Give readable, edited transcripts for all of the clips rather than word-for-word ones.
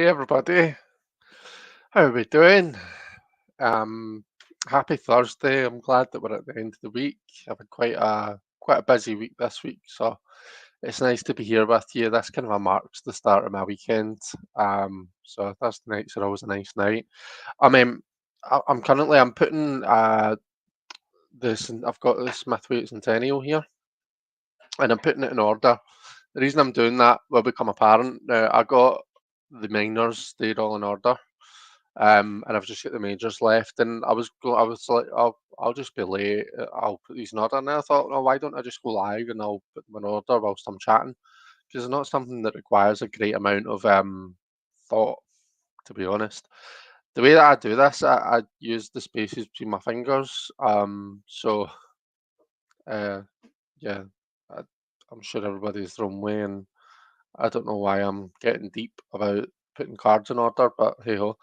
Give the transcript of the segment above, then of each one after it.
Hey everybody, how are we doing? Um, Happy Thursday. I'm glad that we're at the end of the week. I've had quite a busy week this week, so it's nice to be here with you. This kind of marks the start of my weekend. So Thursday nights are always a nice night. I mean, I'm putting this. I've got this Smithwaite Centennial here, and I'm putting it in order. The reason I'm doing that will become apparent. Now I got the minors; they're all in order. And I've just got the majors left, and I was like, I'll just be late. I'll put these in order, and then I thought, no, why don't I just go live and I'll put them in order whilst I'm chatting? Because it's not something that requires a great amount of thought, to be honest. The way that I do this, I use the spaces between my fingers. Uh, yeah, I, I'm sure everybody's their own way, and I don't know why I'm getting deep about putting cards in order, but hey ho.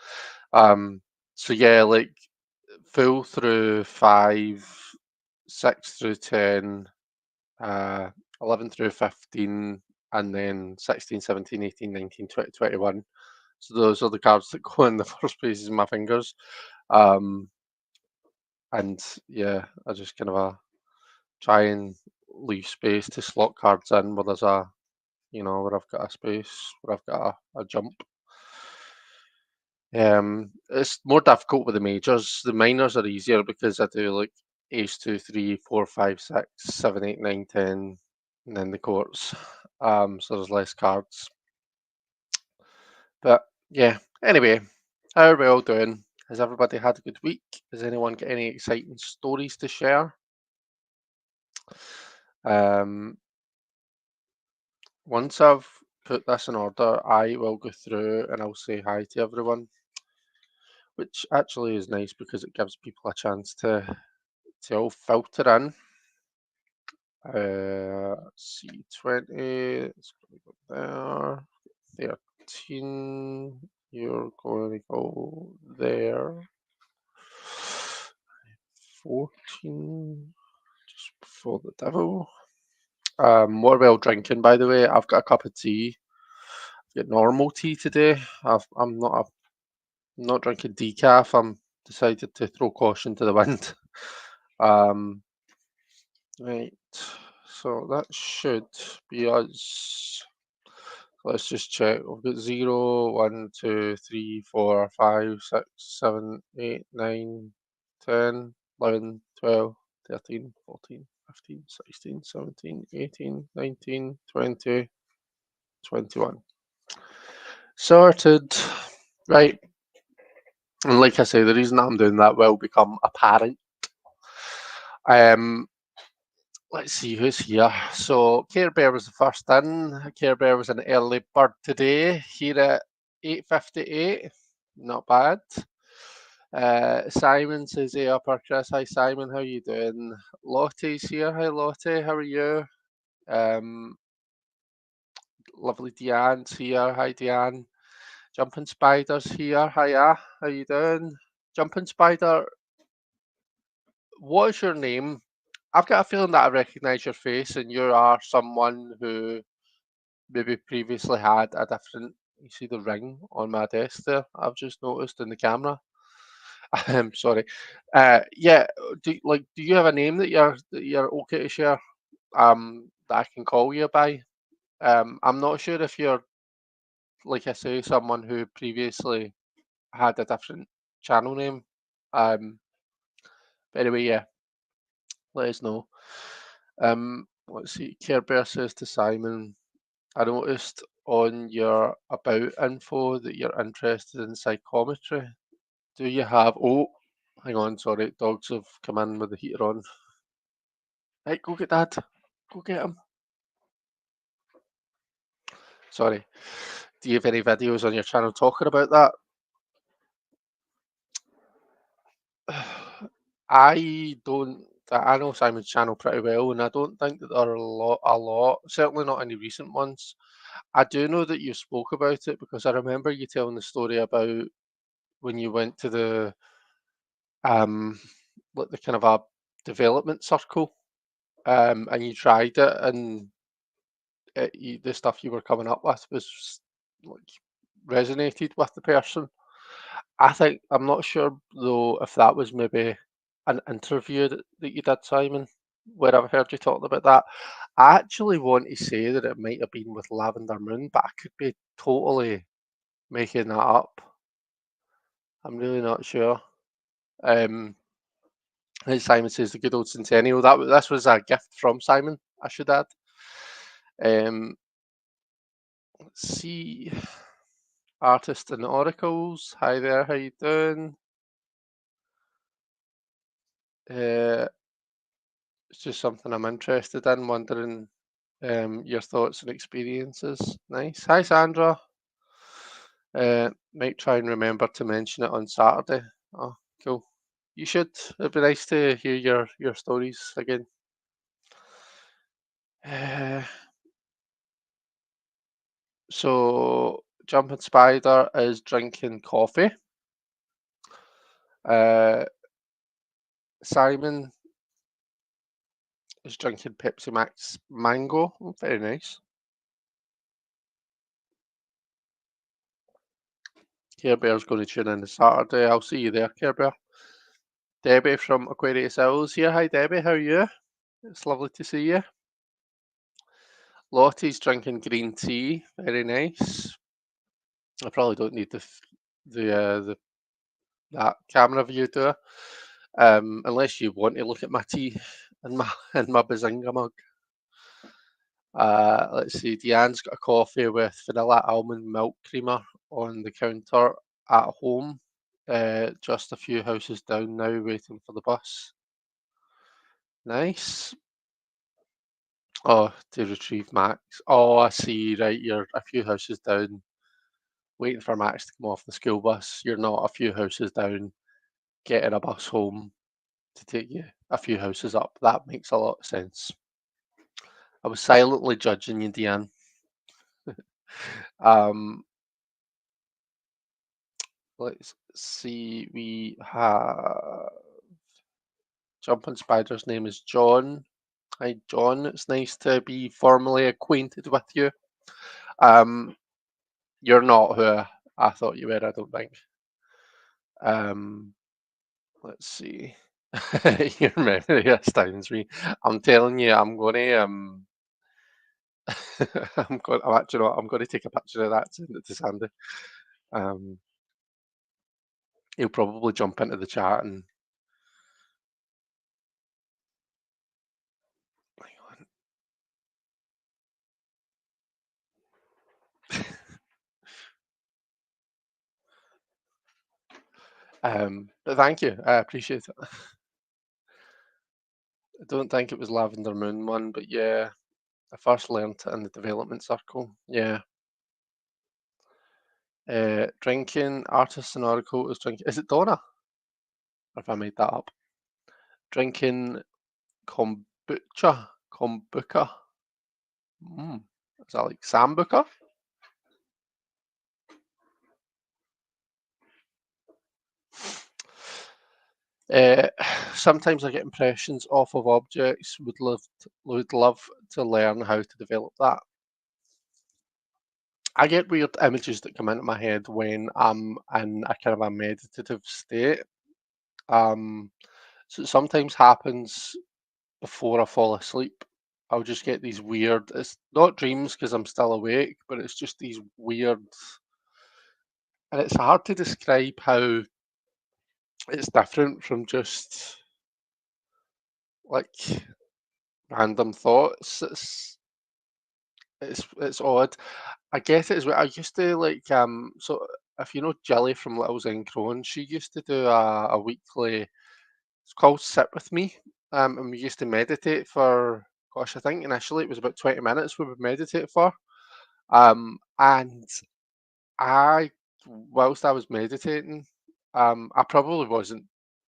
Um, so yeah, like full through 5, 6 through 10, uh, 11 through 15, and then 16, 17, 18, 19, 20, 21. So those are the cards that go in the first places in my fingers. Um, and yeah, I just kind of try and leave space to slot cards in where there's where I've got a space, where I've got a jump. It's more difficult with the majors. The minors are easier because I do like ace two, three, four, five, six, seven, eight, nine, 10, and then the courts. So there's less cards. But yeah, anyway, how are we all doing? Has everybody had a good week? Has anyone got any exciting stories to share? Um, Once I've put this in order, I will go through and I'll say hi to everyone, which actually is nice because it gives people a chance to all filter in. Let's see, 20, it's going to go there. 13, you're going to go there. 14, just before the devil. What are we all drinking, by the way? I've got a cup of tea. I've got normal tea today. I'm not drinking decaf. I'm decided to throw caution to the wind. Um, right. So that should be us. Let's just check. We've got 0, 1, 2, 3, 4, 5, 6, 7, 8, 9, 10, 11, 12, 13, 14, 15, 16, 17, 18, 19, 20, 21. Sorted. Right. And like I say, the reason that I'm doing that will become apparent. Um, let's see who's here. So Care Bear was the first in. Care Bear was an early bird today, here at 8:58. Not bad. Simon says, "Hey, upper Chris. Hi, Simon. How you doing?" Lottie's here. Hi, Lottie. How are you? Um, Lovely Deanne's here. Hi, Deanne. Jumping Spider's here. Hiya. How you doing? Jumping Spider, what is your name? I've got a feeling that I recognise your face, and you are someone who maybe previously had a different. You see the ring on my desk there? I've just noticed in the camera. I'm sorry. Yeah. Do you have a name that you're okay to share? That I can call you by. I'm not sure if you're, like I say, someone who previously had a different channel name. Um. But anyway, yeah. Let us know. Let's see. Care Bear says to Simon, I noticed on your about info that you're interested in psychometry. Do you have? Oh, hang on, sorry, dogs have come in with the heater on. Right, go get Dad. Go get him. Sorry. Do you have any videos on your channel talking about that? I don't. I know Simon's channel pretty well, and I don't think that there are a lot. Certainly not any recent ones. I do know that you spoke about it because I remember you telling the story about when you went to um the kind of a development circle, and you tried it, and the stuff you were coming up with was like resonated with the person. I think I'm not sure though if that was maybe an interview that you did, Simon, where I've heard you talking about that. I actually want to say that it might have been with Lavender Moon, but I could be totally making that up. I'm really not sure. Um, as Simon says, the good old Centennial. This was a gift from Simon, I should add. Um, let's see, artist and oracles. Hi there, how you doing? Uh, it's just something I'm interested in. Wondering your thoughts and experiences. Nice. Hi, Sandra. Might try and remember to mention it on Saturday. Oh, cool. You should. It'd be nice to hear your stories again. Uh, so, Jumping Spider is drinking coffee. Uh, Simon is drinking Pepsi Max Mango. Oh, very nice. Care Bear's going to tune in this Saturday. I'll see you there, Care Bear. Debbie from Aquarius Owls here. Hi, Debbie. How are you? It's lovely to see you. Lottie's drinking green tea. Very nice. I probably don't need the that camera view, do I? Unless you want to look at my tea in my in my Bazinga mug. Let's see. Deanne's got a coffee with vanilla almond milk creamer on the counter at home. Just a few houses down now, waiting for the bus. Nice. Oh, to retrieve Max. Oh, I see. Right, you're a few houses down, waiting for Max to come off the school bus. You're not a few houses down, getting a bus home to take you a few houses up. That makes a lot of sense. I was silently judging you, Deanne. Um, let's see. We have Jumping Spider's name is John. Hi, John. It's nice to be formally acquainted with you. Um, you're not who I thought you were, I don't think. Um, let's see. Your memory astounds me. I'm telling you, I'm gonna I'm actually not, I'm gonna take a picture of that, send it to Sandy. Um, he'll probably jump into the chat and hang on. But thank you, I appreciate it. I don't think it was Lavender Moon one, but yeah, I first learned it in the development circle. Yeah. Drinking artists and oracle is drinking. Is it Donna? Or if I made that up? Drinking kombucha. Kombucha. Mm. Is that like sambuca? Uh, Sometimes I get impressions off of objects. Would love to learn how to develop that. I get weird images that come into my head when I'm in a kind of a meditative state. Um, so it sometimes happens before I fall asleep. I'll just get these weird. It's not dreams because I'm still awake, but it's just these weird. And it's hard to describe how it's different from just like random thoughts. It's odd. I get it as well. I used to like so if you know Jilly from Little Crone, she used to do a weekly, it's called Sit With Me. And we used to meditate for, gosh, I think initially it was about 20 minutes we would meditate for. And I whilst I was meditating, I probably wasn't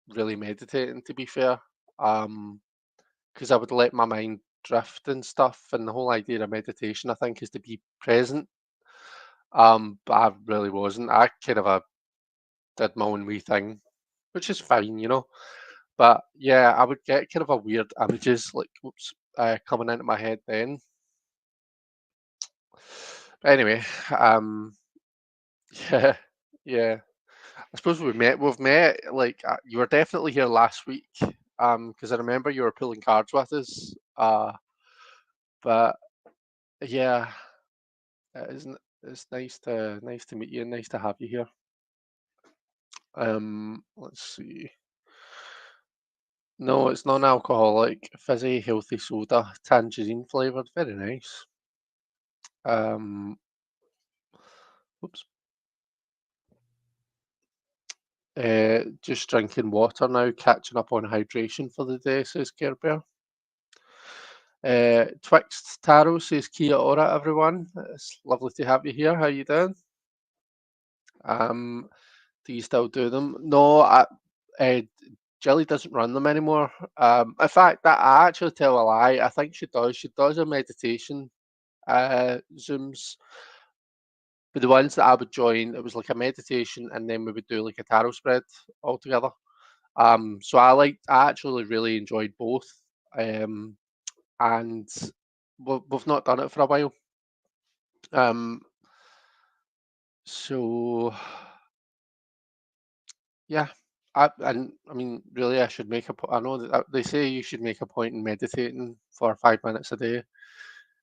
really meditating to be fair. Um because I would let my mind drift and stuff. And the whole idea of meditation, I think, is to be present. But I really wasn't. I kind of did my own wee thing, which is fine. But yeah, I would get kind of a weird images like coming into my head then. But anyway, um, Yeah, yeah. I suppose we've met, like, you were definitely here last week, because I remember you were pulling cards with us, but yeah, it's nice to meet you and nice to have you here. Let's see. No, it's non-alcoholic, fizzy, healthy soda, tangerine flavored, very nice. Um, Oops. Just drinking water now, catching up on hydration for the day, says Care Bear. Twixt Taro says Kia ora, everyone. It's lovely to have you here. How you doing? Um, do you still do them? No, uh, Jilly doesn't run them anymore. In fact, that I actually tell a lie. I think she does. She does a meditation Zooms. But the ones that I would join, it was like a meditation, and then we would do like a tarot spread all together. So I actually really enjoyed both. Um, and we've not done it for a while. Um, so yeah, I mean, really, I should make a point. I know that they say you should make a point in meditating for 5 minutes a day,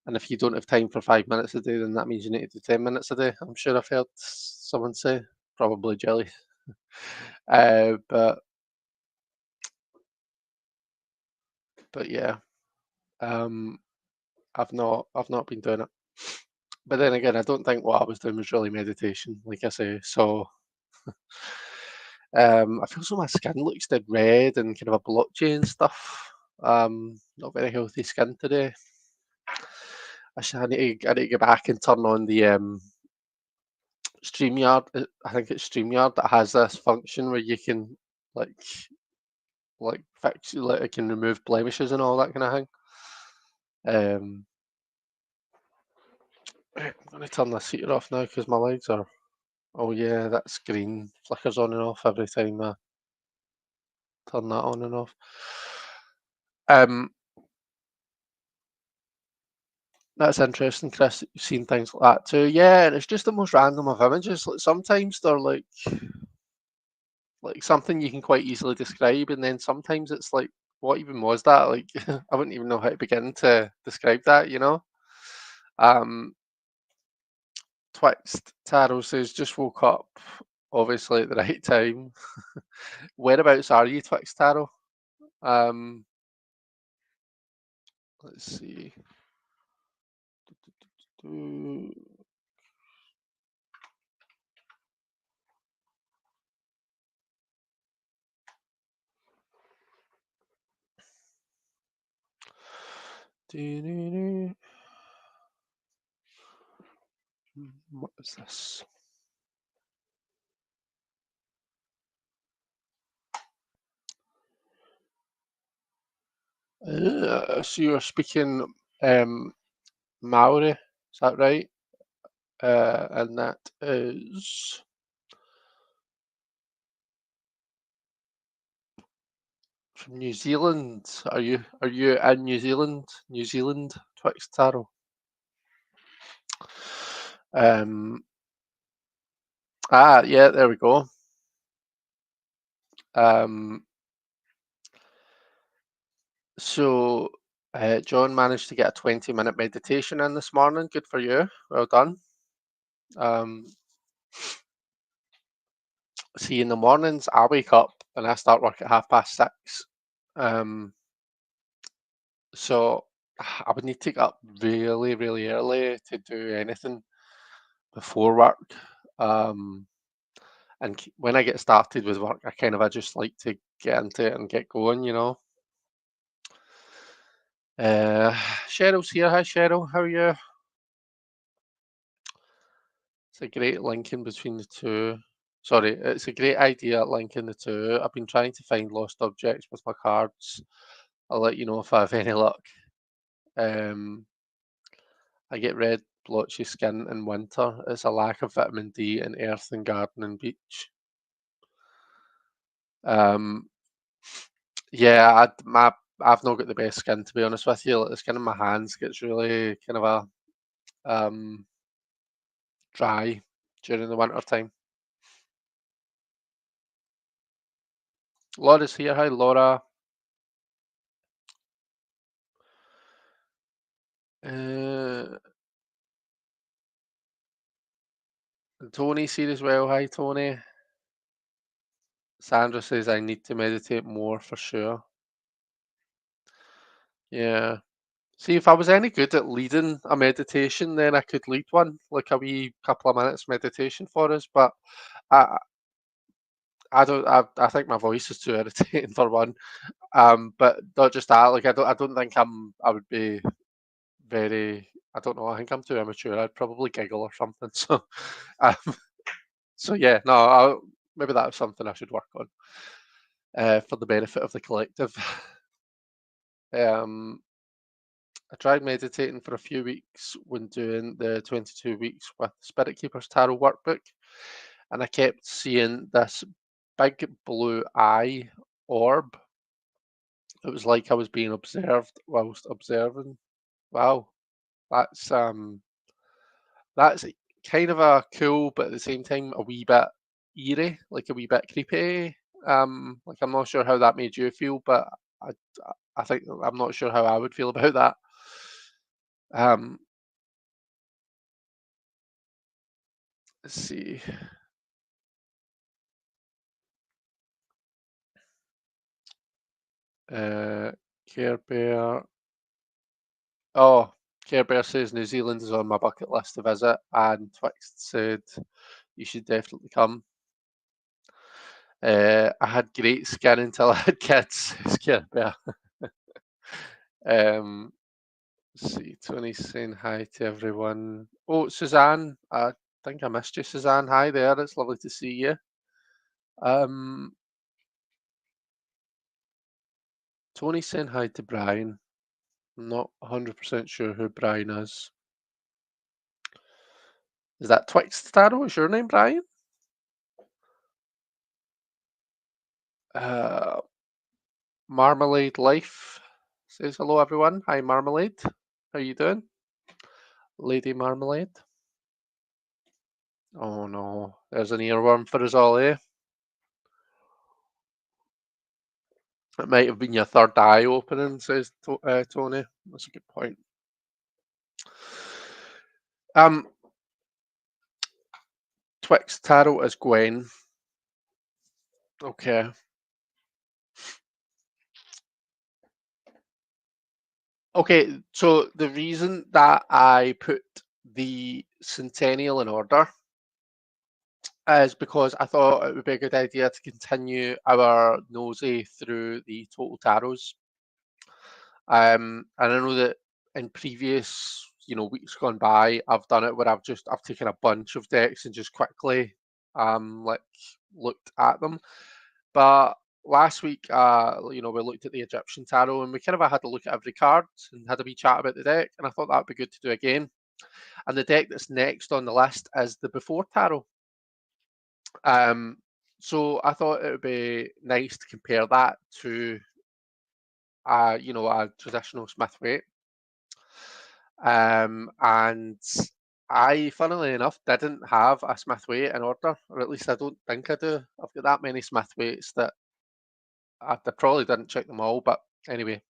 and if you don't have time for 5 minutes a day, then that means you need to do 10 minutes a day. I'm sure I've heard someone say, probably Jelly. But yeah, um, I've not been doing it. But then again, I don't think what I was doing was really meditation, like I say. So I feel so my skin looks dead red and kind of a blotchy and stuff. Not very healthy skin today. I need to go back and turn on the StreamYard. I think it's StreamYard that has this function where you can like fix, like it can remove blemishes and all that kind of thing. Um, I'm gonna turn this heater off now because my legs are. Oh yeah, that screen flickers on and off every time I turn that on and off. Um, that's interesting, Chris, that you've seen things like that too. Yeah, and it's just the most random of images. Like sometimes they're like something you can quite easily describe, and then sometimes it's like, what even was that? Like I wouldn't even know how to begin to describe that, you know? Um, Twixt Taro says just woke up, obviously at the right time. Whereabouts are you, Twixt Taro? Um, let's see. Do- do- What is this? So you're speaking Maori, is that right? And that is from New Zealand. Are you in New Zealand? New Zealand, Twixt Taro. Um, yeah, there we go. Um, so John managed to get a 20-minute meditation in this morning. Good for you. Well done. Um, See, in the mornings, I wake up and I start work at 6:30. Um, so I would need to get up really, really early to do anything before work. Um, and when I get started with work, I just like to get into it and get going, you know. Uh, Cheryl's here. Hi, Cheryl. How are you? It's a great linking between the two. Sorry, it's a great idea linking the two. I've been trying to find lost objects with my cards. I'll let you know if I have any luck. Um, I get red blotchy skin in winter. It's a lack of vitamin D in earth and garden and beach. Um, yeah, I've not got the best skin to be honest with you. Like the skin in my hands gets really kind of a dry during the winter time. Laura's here. Hi, Laura. Uh, Tony's here as well. Hi, Tony. Sandra says I need to meditate more for sure. Yeah. See, if I was any good at leading a meditation, then I could lead one, like a wee couple of minutes meditation for us. But I, I don't. I think my voice is too irritating for one. But not just that. Like I don't think I would be very. I don't know. I think I'm too immature. I'd probably giggle or something. So, um, so yeah. No. Maybe that's something I should work on for the benefit of the collective. Um, I tried meditating for a few weeks when doing the 22 weeks with Spirit Keepers Tarot workbook, and I kept seeing this big blue eye orb. It was like I was being observed whilst observing. Wow, that's that's kind of a cool, but at the same time a wee bit eerie, like a wee bit creepy. Like I'm not sure how that made you feel, but I I think I'm not sure how I would feel about that. Um, let's see. Uh, Care Bear. Oh, Care Bear says New Zealand is on my bucket list to visit, and Twixt said you should definitely come. I had great skin until I had kids. Says Care Bear. Um, let's see, Tony's saying hi to everyone. Oh, Suzanne, I think I missed you, Suzanne. Hi there. It's lovely to see you. Um, Tony's saying hi to Brian. I'm not 100% sure who Brian is. Is that Twixt Tarot? Is your name Brian? Uh, Marmalade Life says hello, everyone. Hi, Marmalade. How you doing? Lady Marmalade. Oh no, there's an earworm for us all, eh? It might have been your third eye opening, says Tony. That's a good point. Um, Twixt Tarot is Gwen. Okay. Okay, so the reason that I put the Centennial in order is because I thought it would be a good idea to continue our nosy through the total tarots. And I know that in previous, weeks gone by, I've done it where I've taken a bunch of decks and just quickly, like looked at them. But last week, we looked at the Egyptian tarot and we kind of had to look at every card and had a wee chat about the deck. And I thought that would be good to do again. And the deck that's next on the list is the Before Tarot. Um, so I thought it would be nice to compare that to, a traditional Smith Waite. And I, funnily enough, didn't have a Smith Waite in order, or at least I don't think I do. I've got that many Smith Waites that I probably didn't check them all, but anyway.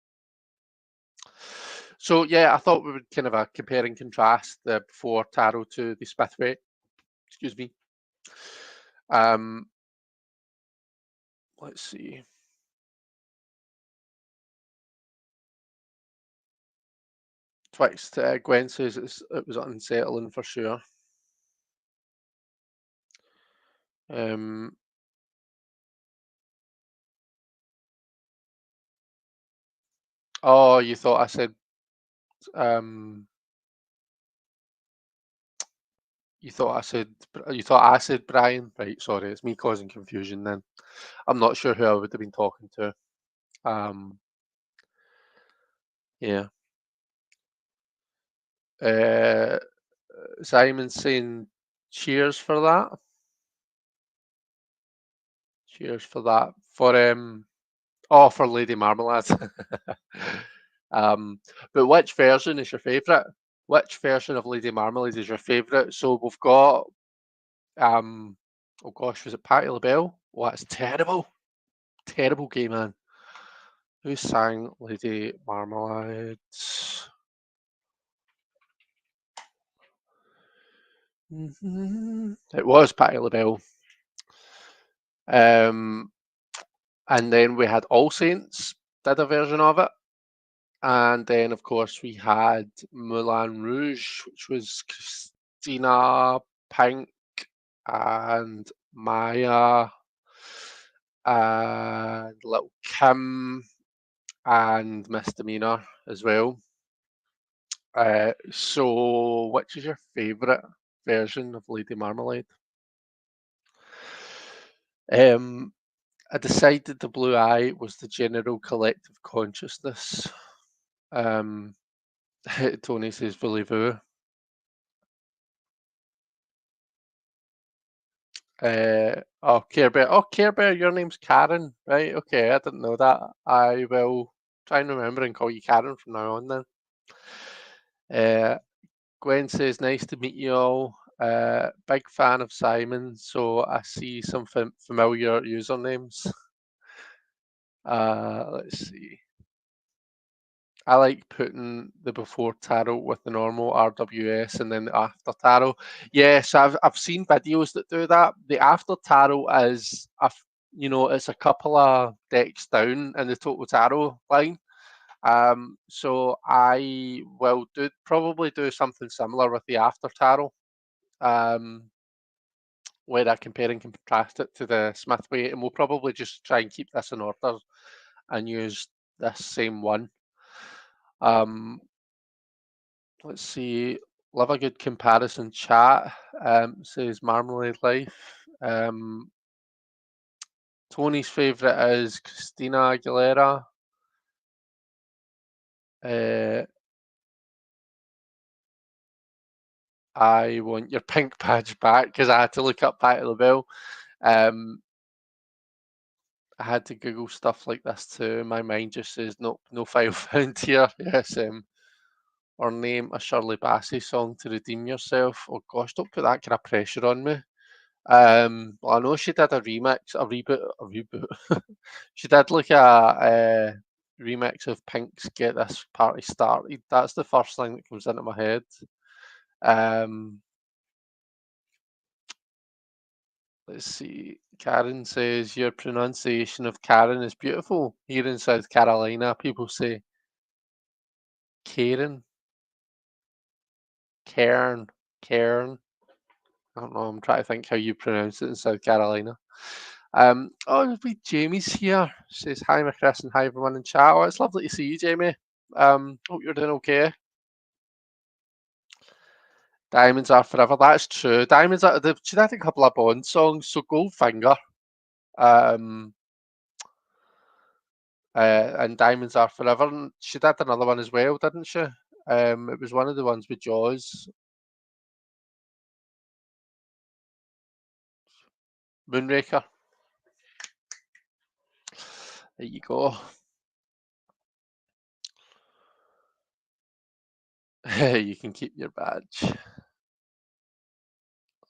So yeah, I thought we would kind of compare and contrast the Before Tarot to the Smith Waite. Excuse me. Um, let's see. Twixt Gwen says it was unsettling for sure. Um, oh, you thought I said um, you thought I said Brian, right? Sorry, it's me causing confusion. Then I'm not sure who I would have been talking to. Um, yeah. Uh, Simon saying cheers for that. Cheers for that. For Lady Marmalade. um, but which version is your favourite? Which version of Lady Marmalade is your favourite? So we've got Um, oh gosh, was it Patti LaBelle? Oh, that's terrible. Terrible game, man. Who sang Lady Marmalade? It was Patti LaBelle. Um, and then we had All Saints did a version of it. And then, of course, we had Moulin Rouge, which was Christina, Pink, and Maya, and Little Kim, and Misdemeanor as well. So, which is your favourite version of Lady Marmalade? Um, I decided the blue eye was the general collective consciousness. Um, Tony says voulez-vous. Care Bear. Oh, Care Bear, your name's Karen, right? Okay, I didn't know that. I will try and remember and call you Karen from now on then. Gwen says, nice to meet you all. Big fan of Simon, so I see some familiar usernames. Let's see. I like putting the before tarot with the normal RWS and then the after tarot. Yes, I've seen videos that do that. The after tarot is it's a couple of decks down in the total tarot line. So I will probably do something similar with the after tarot. Where I compare and contrast it to the Smith way, and we'll probably just try and keep this in order and use this same one. Let's see. Love a good comparison chat. Says Marmalade Life. Tony's favourite is Christina Aguilera. I want your pink badge back because I had to look up Patti LaBelle. Um, I had to Google stuff like this too. My mind just says no, no file found here. Yes. Or name a Shirley Bassey song to redeem yourself. Oh gosh, don't put that kind of pressure on me. Well, I know she did a remix, a reboot. She did like a remix of Pink's "Get This Party Started." That's the first thing that comes into my head. Um, let's see. Karen says your pronunciation of Karen is beautiful. Here in South Carolina, people say Karen, Cairn, Cairn. I don't know. I'm trying to think how you pronounce it in South Carolina. Oh, Jamie's here. Says hi, my Chris, and hi everyone in chat. Oh, it's lovely to see you, Jamie. Hope you're doing okay. Diamonds are forever. That's true. Diamonds are. She did a couple of Bond songs. So Goldfinger, um, and Diamonds Are Forever. And she did another one as well, didn't she? It was one of the ones with Jaws. Moonraker. There you go. You can keep your badge.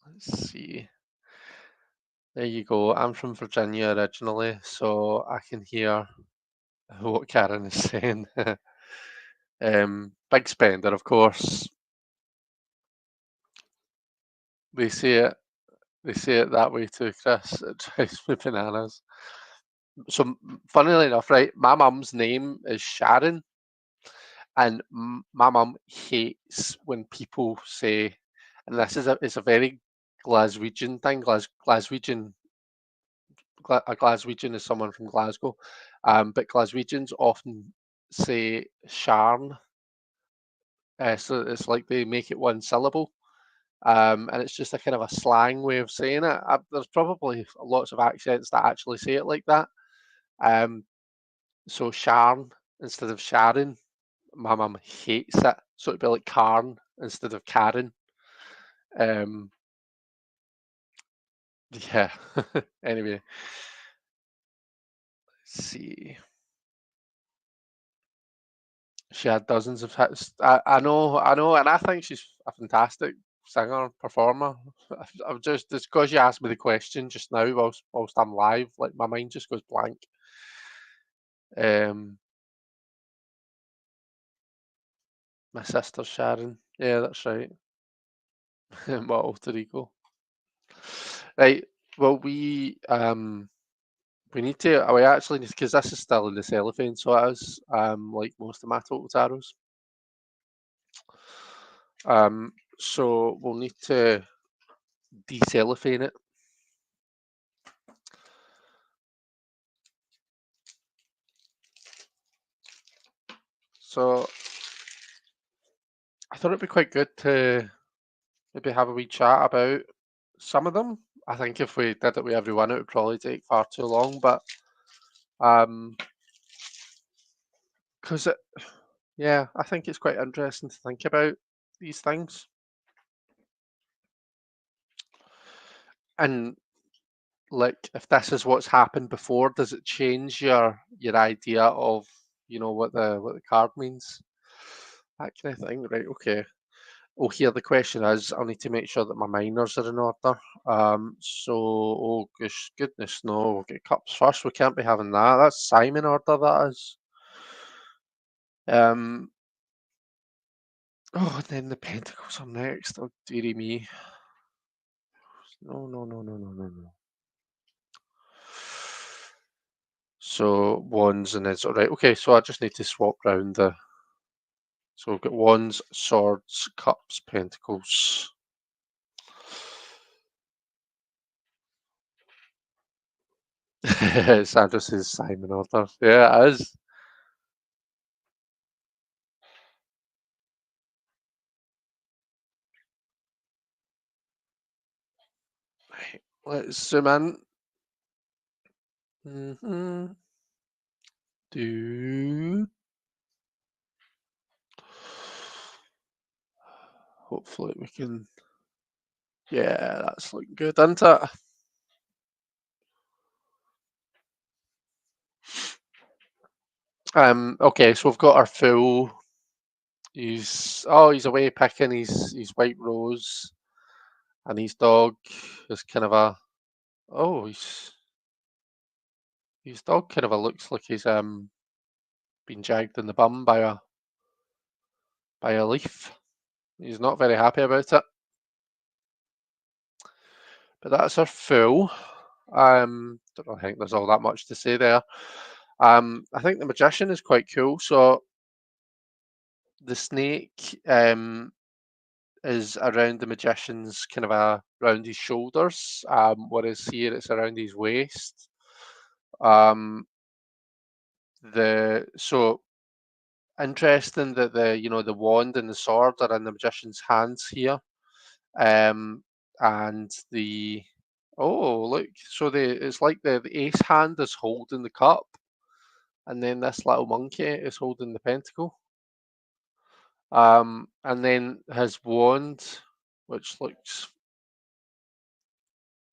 Let's see. There you go. I'm from Virginia originally, so I can hear what Karen is saying. Big spender, of course. They say it. They say it that way too, Chris. It drives me bananas. So, funnily enough, right, my mum's name is Sharon, and my mum hates when people say, and this is it's a very Glaswegian thing. A Glaswegian is someone from Glasgow, but Glaswegians often say Sharn, so it's like they make it one syllable. And it's just a kind of a slang way of saying it. There's probably lots of accents that actually say it like that. Um, so Sharn instead of Sharon, my mum hates it. So it'd be like Karn instead of Karen. Um, yeah. Anyway, let's see. She had dozens of hits. I know, and I think she's a fantastic singer, performer. I'm just it's because you asked me the question just now whilst I'm live, like my mind just goes blank. Um, my sister's Sharon. Yeah, that's right. My alter ego. Right. Well, we need to. We actually need because this is still in the cellophane, so it is. Like most of my total taros. So we'll need to decellophane it. So I thought it'd be quite good to maybe have a wee chat about some of them. I think if we did it with everyone, it would probably take far too long. But um, because yeah, I think it's quite interesting to think about these things. And like, if this is what's happened before, does it change your idea of what the card means? That kind of thing, right? Okay. Oh, here the question is, I'll need to make sure that my minors are in order. Oh goodness, no, we'll get cups first. We can't be having that. That's Simon order, that is. Um, oh, and then the pentacles are next. Oh, dearie me. No, no, no, no, no, no, no. So wands and it's all right. Okay, so I just need to swap round the. So we've got wands, swords, cups, pentacles. Sandra says Simon order. Yeah, it is. Right, let's zoom in. Do hopefully we can. Yeah, that's looking good, isn't it? Okay, so we've got our fool. He's away picking his white rose, and his dog is kind of a his dog kind of looks like he's been jagged in the bum by a leaf. He's not very happy about it. But that's our fool. Don't think there's all that much to say there. I think the magician is quite cool. So the snake is around the magician's kind of around his shoulders, whereas here it's around his waist. Um, the so interesting that the wand and the sword are in the magician's hands here. And the oh look, so it's like the ace hand is holding the cup, and then this little monkey is holding the pentacle. And then his wand, which looks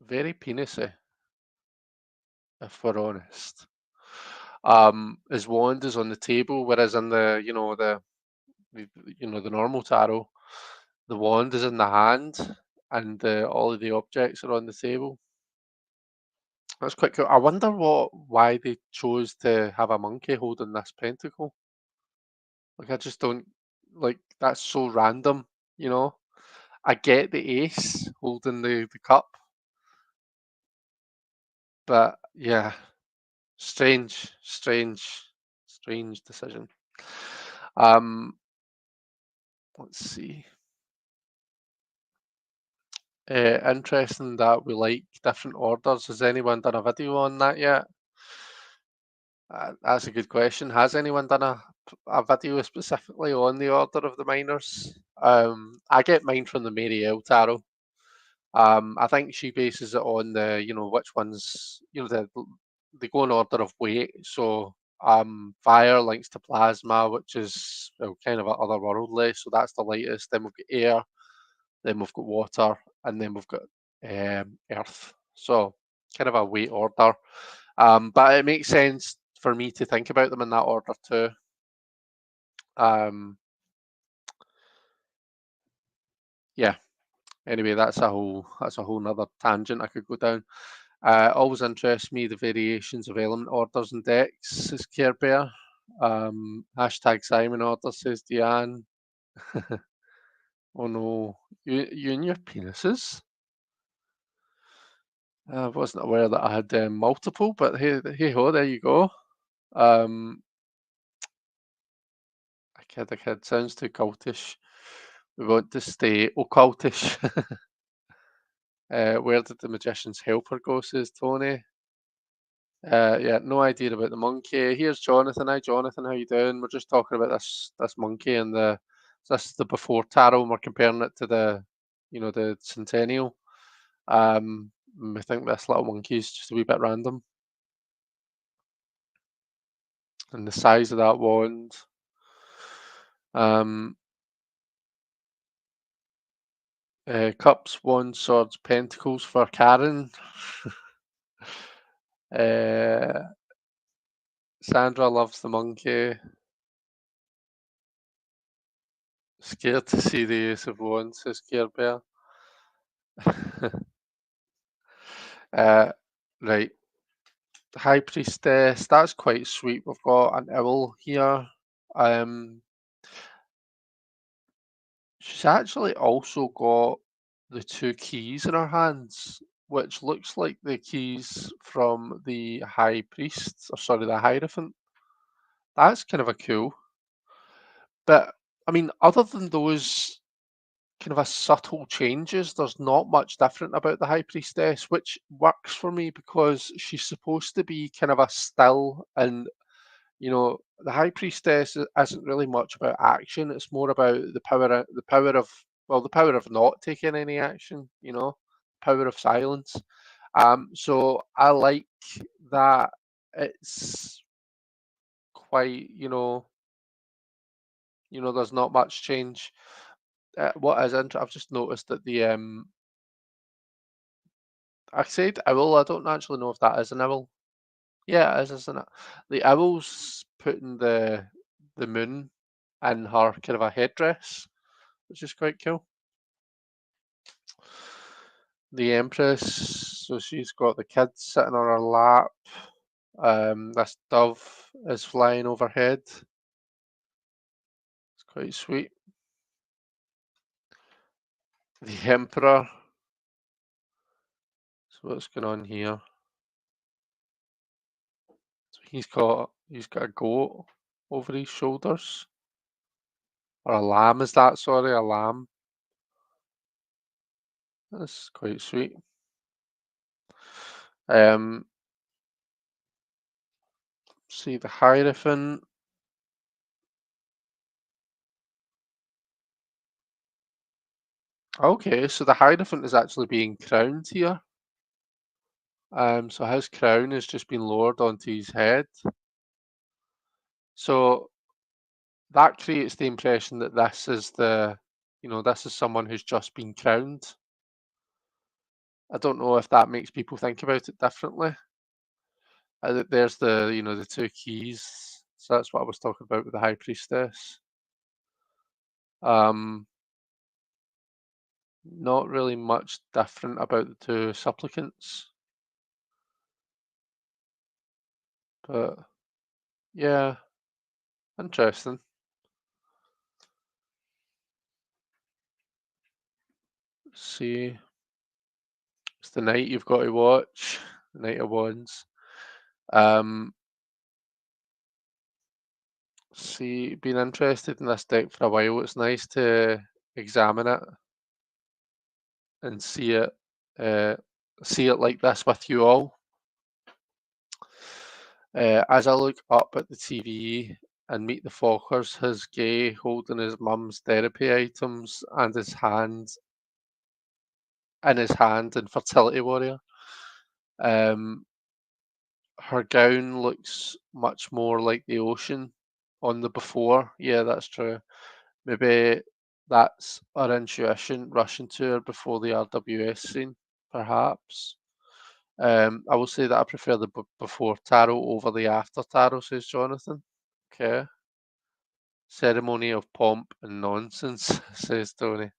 very penisy, if we're honest. His wand is on the table, whereas in the the normal tarot, the wand is in the hand, and all of the objects are on the table. That's quite cool. I wonder why they chose to have a monkey holding this pentacle. Like, I just don't like that's so random, you know. I get the ace holding the cup, but yeah, strange decision. Um, let's see. Interesting that we like different orders. Has anyone done a video on that yet? That's a good question. Has anyone done a video specifically on the order of the minors? I get mine from the Mary L Tarot. I think she bases it on which ones, they go in order of weight. So fire links to plasma, which is kind of otherworldly. So that's the lightest. Then we've got air, then we've got water, and then we've got earth. So kind of a weight order. But it makes sense for me to think about them in that order too. Um, yeah. Anyway, that's a whole nother tangent I could go down. Always interests me the variations of element orders and decks, says Care Bear. Hashtag Simon order, says Deanne. Oh no, you and your penises. I wasn't aware that I had multiple, but hey ho, there you go. Um, I kid. Sounds too cultish. We want to stay occultish. Where did the magician's helper go, says Tony. Yeah, no idea about the monkey. Here's Jonathan. Hi, Jonathan. How you doing? We're just talking about this monkey and this is the before tarot, and we're comparing it to the centennial. I think this little monkey is just a wee bit random, and the size of that wand. Um, Cups, wands, swords, pentacles for Karen. uh, Sandra loves the monkey. Scared to see the Ace of Wands, says Care Bear. Right, High Priestess, that's quite sweet. We've got an owl here. Um, she's actually also got the two keys in her hands, which looks like the keys from the High Priest, or sorry, the Hierophant. That's kind of a cool. But I mean, other than those kind of a subtle changes, there's not much different about the High Priestess, which works for me because she's supposed to be kind of a still and the High Priestess isn't really much about action. It's more about the power of not taking any action. Power of silence. So I like that. It's quite. There's not much change. What is interesting, I've just noticed that I said owl. I don't actually know if that is an owl. Yeah, it is, isn't it? The owl's putting the moon in her kind of a headdress, which is quite cool. The Empress, so she's got the kids sitting on her lap. This dove is flying overhead. It's quite sweet. The Emperor. So what's going on here? So he's got a goat over his shoulders. Or a lamb, is that? Sorry, a lamb. That's quite sweet. Um, see the Hierophant. Okay, so the Hierophant is actually being crowned here. So his crown has just been lowered onto his head. So that creates the impression that this is someone who's just been crowned. I don't know if that makes people think about it differently. There's the two keys. So that's what I was talking about with the High Priestess. Um, Not really much different about the two supplicants, but yeah, interesting. See, it's the night you've got to watch, the Knight of Wands. Um, See, been interested in this deck for a while. It's nice to examine it and uh, see it like this with you all. As I look up at the TV and meet the Fockers, his gay holding his mum's therapy items and his hand and fertility warrior. Um, Her gown looks much more like the ocean on the before. Yeah, that's true. Maybe that's our intuition rushing to her before the RWS scene, perhaps. I will say that I prefer the before tarot over the after tarot, says Jonathan. Okay. Ceremony of pomp and nonsense, says Tony.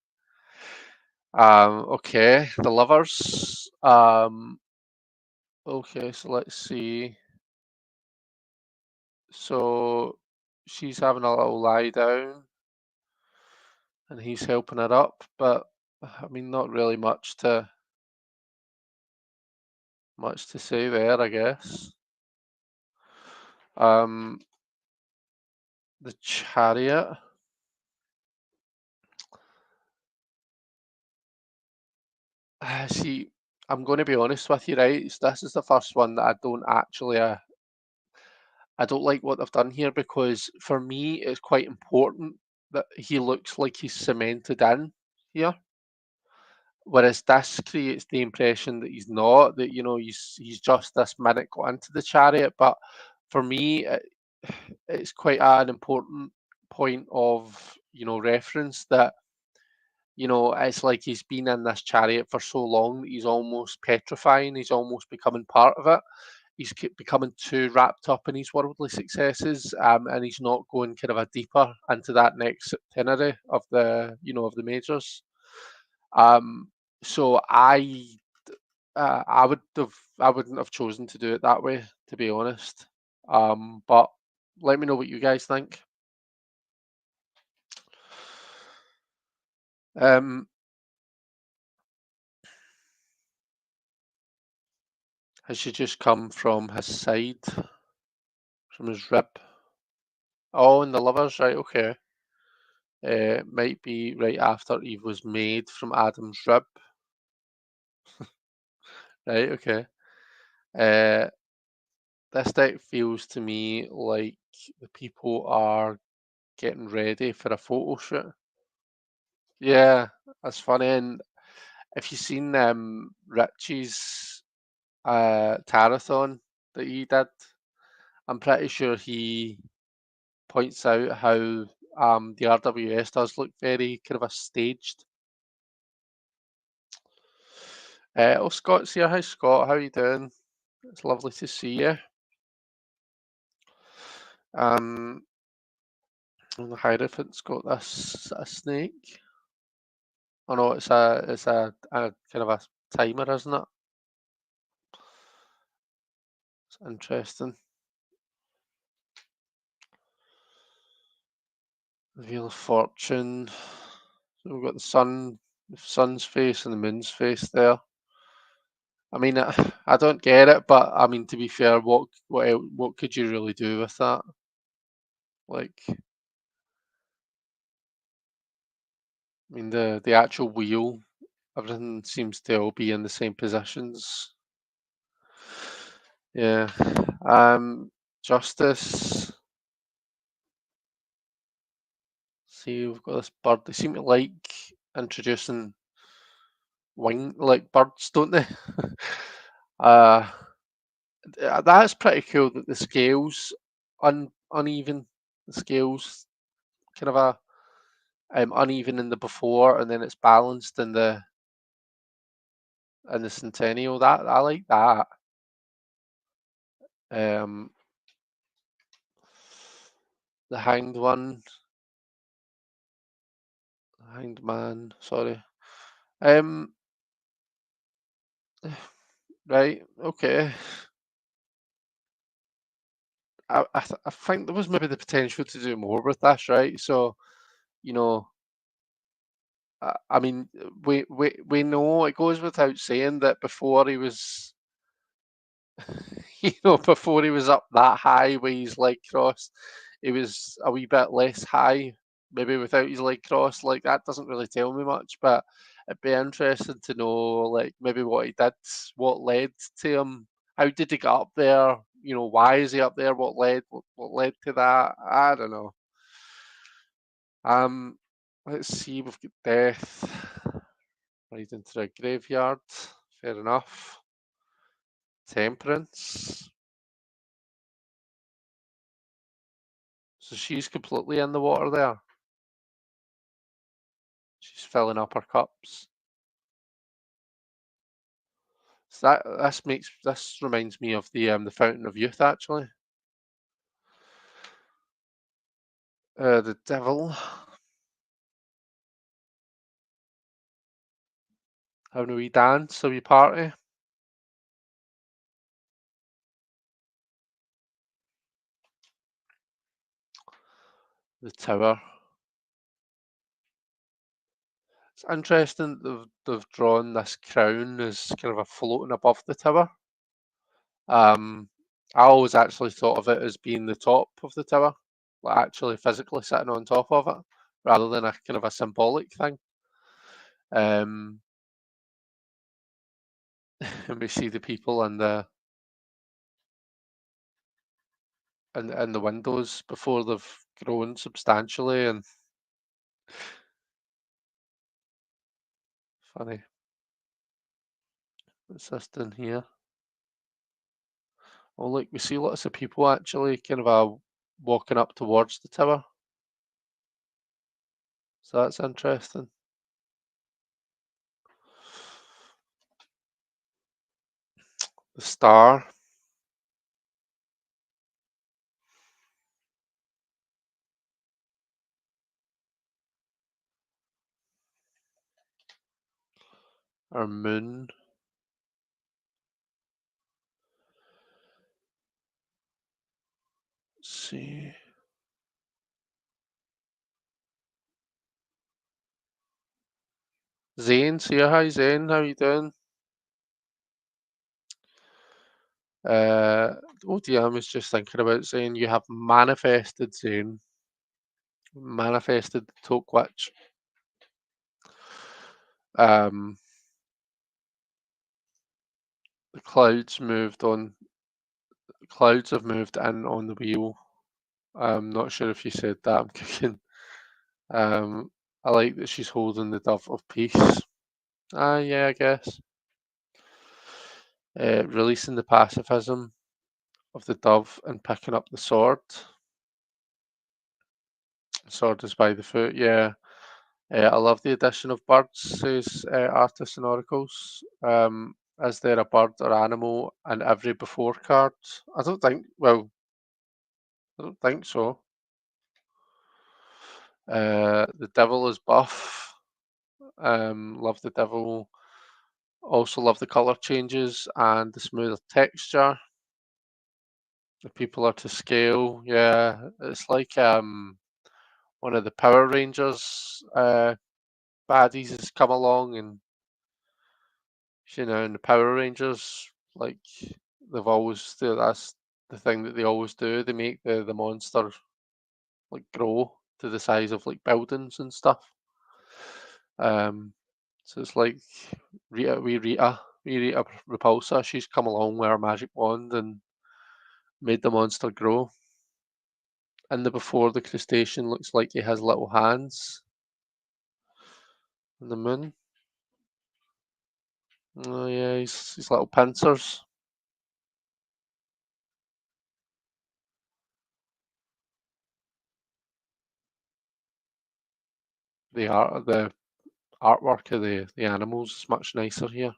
Okay, the lovers. Okay, so let's see. So she's having a little lie down and he's helping her up, but I mean, not really much to say there, I guess. Um, the chariot. See, I'm going to be honest with you, right? This is the first one that I don't like what they've done here because for me, it's quite important that he looks like he's cemented in here. Whereas this creates the impression that he's not, that he's just this minute got into the chariot. But for me, it's quite an important point of reference that it's like he's been in this chariot for so long that he's almost petrifying. He's almost becoming part of it. He's becoming too wrapped up in his worldly successes, and he's not going kind of a deeper into that next itinerary of the majors. Um, so I wouldn't have chosen to do it that way, to be honest. But let me know what you guys think. Um, has she just come from his side, from his rib? Oh, and the lovers, right? Okay. Might be right after Eve was made from Adam's rib, right? Okay. Uh, this deck feels to me like the people are getting ready for a photo shoot. Yeah, that's funny. And if you've seen Richie's tarathon that he did, I'm pretty sure he points out how the RWS does look very kind of a staged. Oh, Scott's here. Hi, Scott. How are you doing? It's lovely to see you. Um, and the Hierophant's got this a snake. Oh no, it's a kind of a timer, isn't it? It's interesting. The Wheel of Fortune. So we've got the sun's face and the moon's face there. I mean, I don't get it, but I mean, to be fair, what could you really do with that? Like, I mean, the actual wheel, everything seems to all be in the same positions. Yeah. Justice. See, we've got this bird. They seem to like introducing like birds, don't they? uh, that's pretty cool that the scales uneven. The scales kind of uneven in the before, and then it's balanced in the centennial. That I like that. Um, the hanged one, hanged man. Sorry. Um, right. Okay. I think there was maybe the potential to do more with this, right? So you know, I mean, we know it goes without saying that before he was, before he was up that high with his leg crossed, he was a wee bit less high, maybe without his leg crossed. Like that doesn't really tell me much, but it'd be interesting to know, like maybe what he did, what led to him, how did he get up there? Why is he up there? What led to that? I don't know. Um, let's see. We've got death right into the graveyard. Fair enough. Temperance. So she's completely in the water there. She's filling up her cups. So this reminds me of the Fountain of Youth actually. The devil. having a wee dance, a wee party. The tower. It's interesting they've drawn this crown as kind of a floating above the tower. Um, I always actually thought of it as being the top of the tower, like actually physically sitting on top of it, rather than a kind of a symbolic thing. Um, and we see the people in the windows before they've grown substantially, and funny. What's this in here? Oh, look, we see lots of people actually kind of walking up towards the tower. So that's interesting. The star, our moon. Let's see. Zane, see you. Hi, Zane. How you doing? Oh dear, I was just thinking about Zane. You have manifested Zane. Manifested the Toke Witch. Um, the clouds moved on. The clouds have moved in on the wheel. I'm not sure if you said that. I'm cooking. Um, I like that she's holding the dove of peace. Ah, yeah, I guess. Releasing the pacifism of the dove and picking up the sword. Sword is by the foot, yeah. I love the addition of birds, says Artists and Oracles. Is there a bird or animal in every before card? I don't think, well, I don't think so. The devil is buff. Love the devil. Also love the colour changes and the smoother texture. The people are to scale. Yeah, it's like one of the Power Rangers baddies has come along, and in the Power Rangers, like they've always that's the thing that they always do. They make the monster like grow to the size of like buildings and stuff. Um, so it's like Rita Repulsa. She's come along with her magic wand and made the monster grow. And the before the crustacean looks like he has little hands on the moon. Oh yeah, he's little pincers. The artwork of the animals is much nicer here.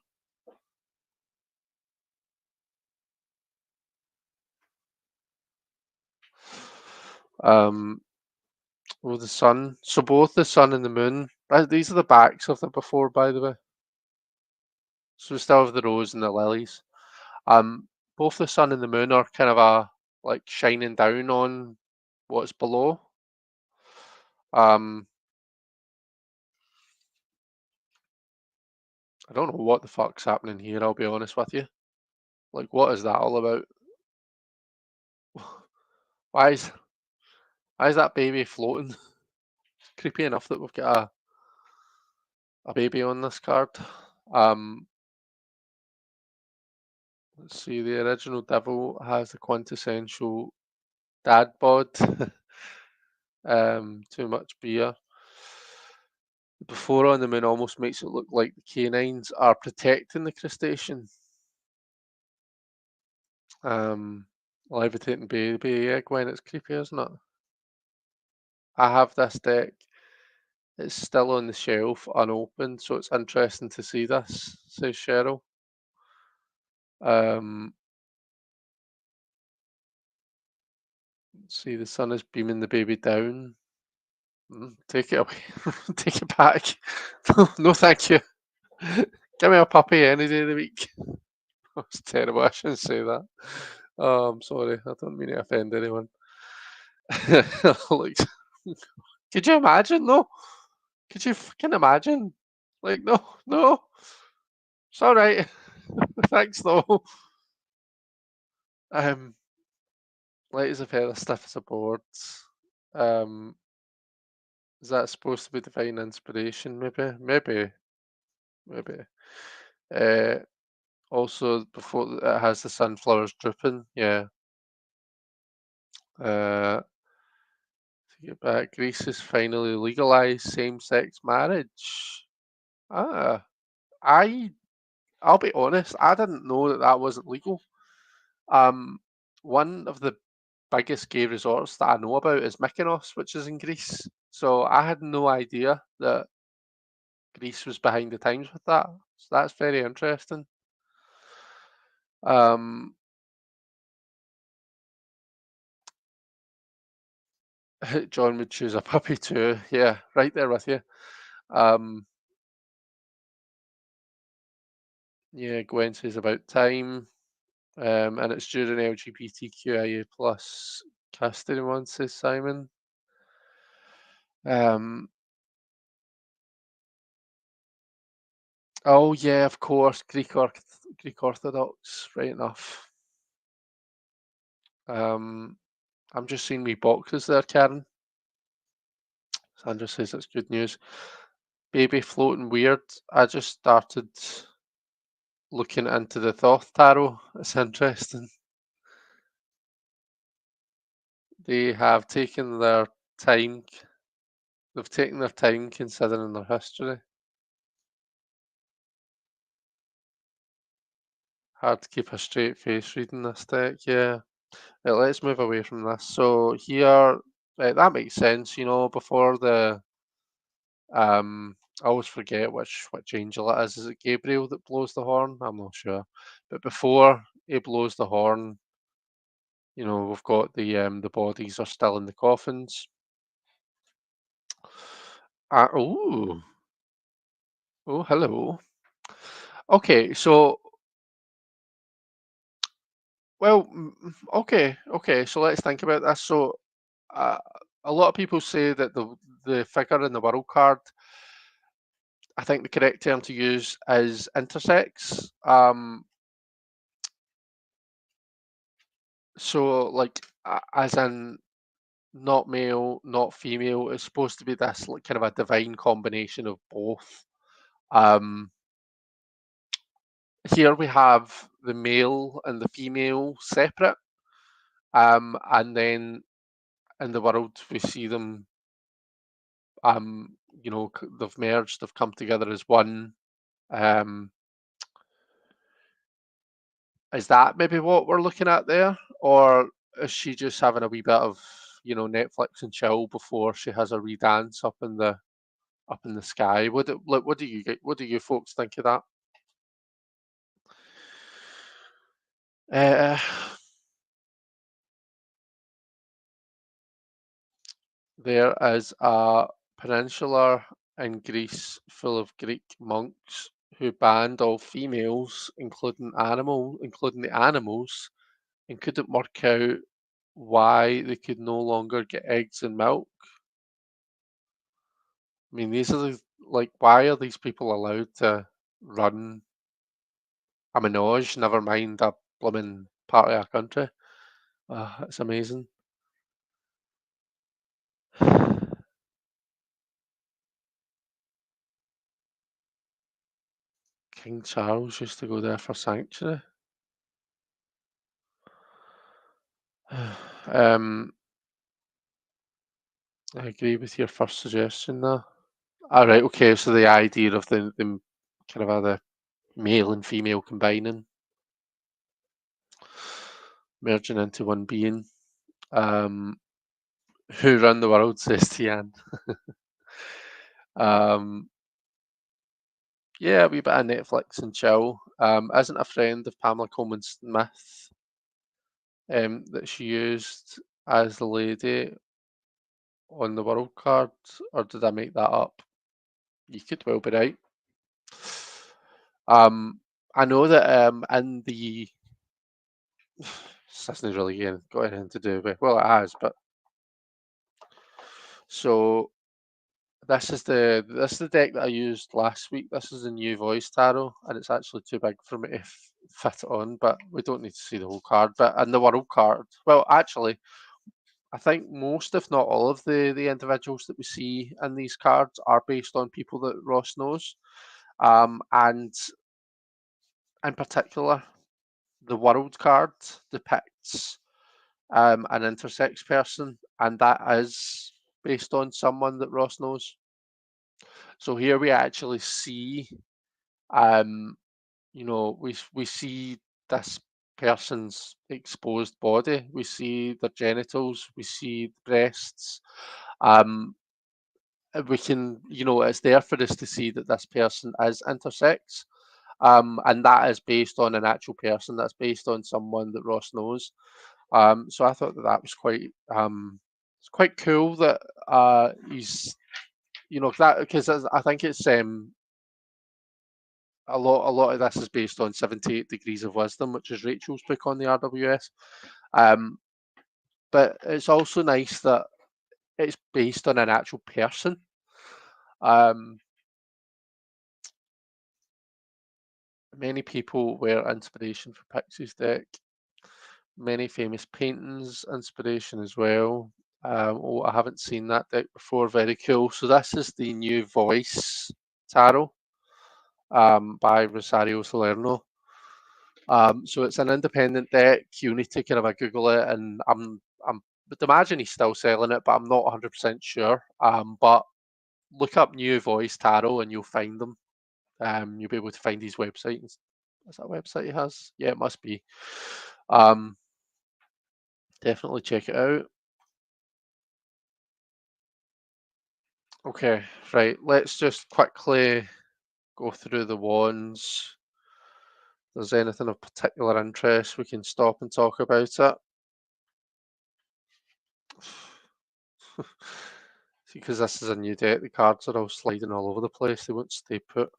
Um, with the sun. So both the sun and the moon. These are the backs of the before, by the way. So we still have the rose and the lilies. Both the sun and the moon are kind of like shining down on what's below. Um, I don't know what the fuck's happening here. I'll be honest with you. Like, what is that all about? Why is why is that baby floating? It's creepy enough that we've got a baby on this card. Um, let's see. The original devil has the quintessential dad bod. Too much beer. The before on the moon almost makes it look like the canines are protecting the crustacean. Levitating baby egg when it's creepy, isn't it? I have this deck. It's still on the shelf, unopened, so it's interesting to see this, says Cheryl. Um, see, the sun is beaming the baby down. Take it away. Take it back. No, no, thank you. Give me a puppy any day of the week. That's terrible. I shouldn't say that. Oh, I'm sorry. I don't mean to offend anyone. Like, could you imagine though? Could you fucking imagine? Like, no, no, it's all right. Thanks though. Um, Light as a feather, stiff as a board. Um, is that supposed to be divine inspiration? Maybe, maybe, maybe. Uh, Also, before it has the sunflowers drooping. Yeah. To get back, Greece has finally legalized same-sex marriage. Ah, I I'll be honest, I didn't know that that wasn't legal. Um, One of the biggest gay resorts that I know about is Mykonos, which is in Greece. So I had no idea that Greece was behind the times with that. So that's very interesting. Um, John would choose a puppy too. Yeah, right there with you. Um, yeah, Gwen says about time. And it's during LGBTQIA plus custody month, says Simon. Um, oh yeah, of course, Greek Orthodox, right enough. Um, I'm just seeing me boxes there, Karen. Sandra says it's good news. Baby floating weird. I just started looking into the Thoth Tarot. It's interesting. They have taken their time. They've taken their time considering their history. Hard to keep a straight face reading this deck, yeah. Right, let's move away from this. So here, right, that makes sense. Before I always forget which angel it is. Is it Gabriel that blows the horn? I'm not sure. But before he blows the horn, we've got the bodies are still in the coffins. Oh, oh, hello. Okay, so okay, okay. So let's think about this. So uh, a lot of people say that the figure in the world card, I think the correct term to use is intersex. So like as in not male, not female. It's supposed to be this like kind of a divine combination of both. Um, Here we have the male and the female separate, and then in the world we see them. They've merged, they've come together as one. Um, is that maybe what we're looking at there, or is she just having a wee bit of Netflix and chill before she has a wee dance up in the sky? What do you get? What do you folks think of that? Uh, there is a peninsula in Greece full of Greek monks who banned all females, including the animals, and couldn't work out why they could no longer get eggs and milk. I mean, these are why are these people allowed to run a menage, never mind a blooming part of our country? It's amazing. King Charles used to go there for sanctuary. Um, I agree with your first suggestion there. All right, okay, so the idea of the kind of the male and female combining, merging into one being. Um, who run the world, says Tian. Um, yeah, a wee bit of Netflix and chill. Isn't a friend of Pamela Coleman Smith that she used as the lady on the world card, or did I make that up? You could well be right. Um, I know that in the this isn't really got anything to do with, well, it has, but so this is the deck that I used last week. This is a new voice tarot, and it's actually too big for me to fit it on. But we don't need to see the whole card. But in the world card, well, actually, I think most, if not all, of the individuals that we see in these cards are based on people that Ross knows. And in particular, the world card depicts an intersex person, and that is based on someone that Ross knows. So here we actually see, um, we see this person's exposed body. We see their genitals. We see the breasts. Um, we can, it's there for us to see that this person is intersex. And that is based on an actual person. That's based on someone that Ross knows. So I thought that that was it's quite cool that he's, that because I think it's a lot of this is based on 78 Degrees of Wisdom, which is Rachel's book on the RWS. Um, but it's also nice that it's based on an actual person. Um, Many people were inspiration for Pixie's deck. Many famous paintings, inspiration as well. Oh, I haven't seen that deck before. Very cool. So this is the new Voice Tarot by Rosario Salerno. So it's an independent deck. You need to kind of Google it, and I'm would imagine he's still selling it, but I'm not 100% sure. But look up New Voice Tarot, and you'll find them. You'll be able to find his website. Is that a website he has? Yeah, it must be. Um, Definitely check it out. Okay, right. Let's just quickly go through the wands. If there's anything of particular interest, we can stop and talk about it. See, because this is a new deck, the cards are all sliding all over the place. They won't stay put.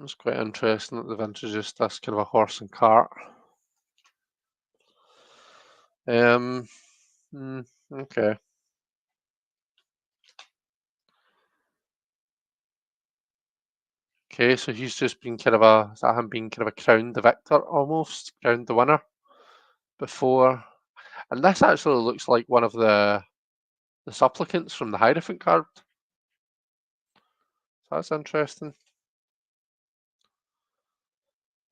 It's quite interesting that they've introduced this kind of a horse and cart. Um, okay. Okay, so he's just been kind of is that him being kind of a crowned the victor almost, crowned the winner before. And this actually looks like one of the supplicants from the Hierophant card. So that's interesting.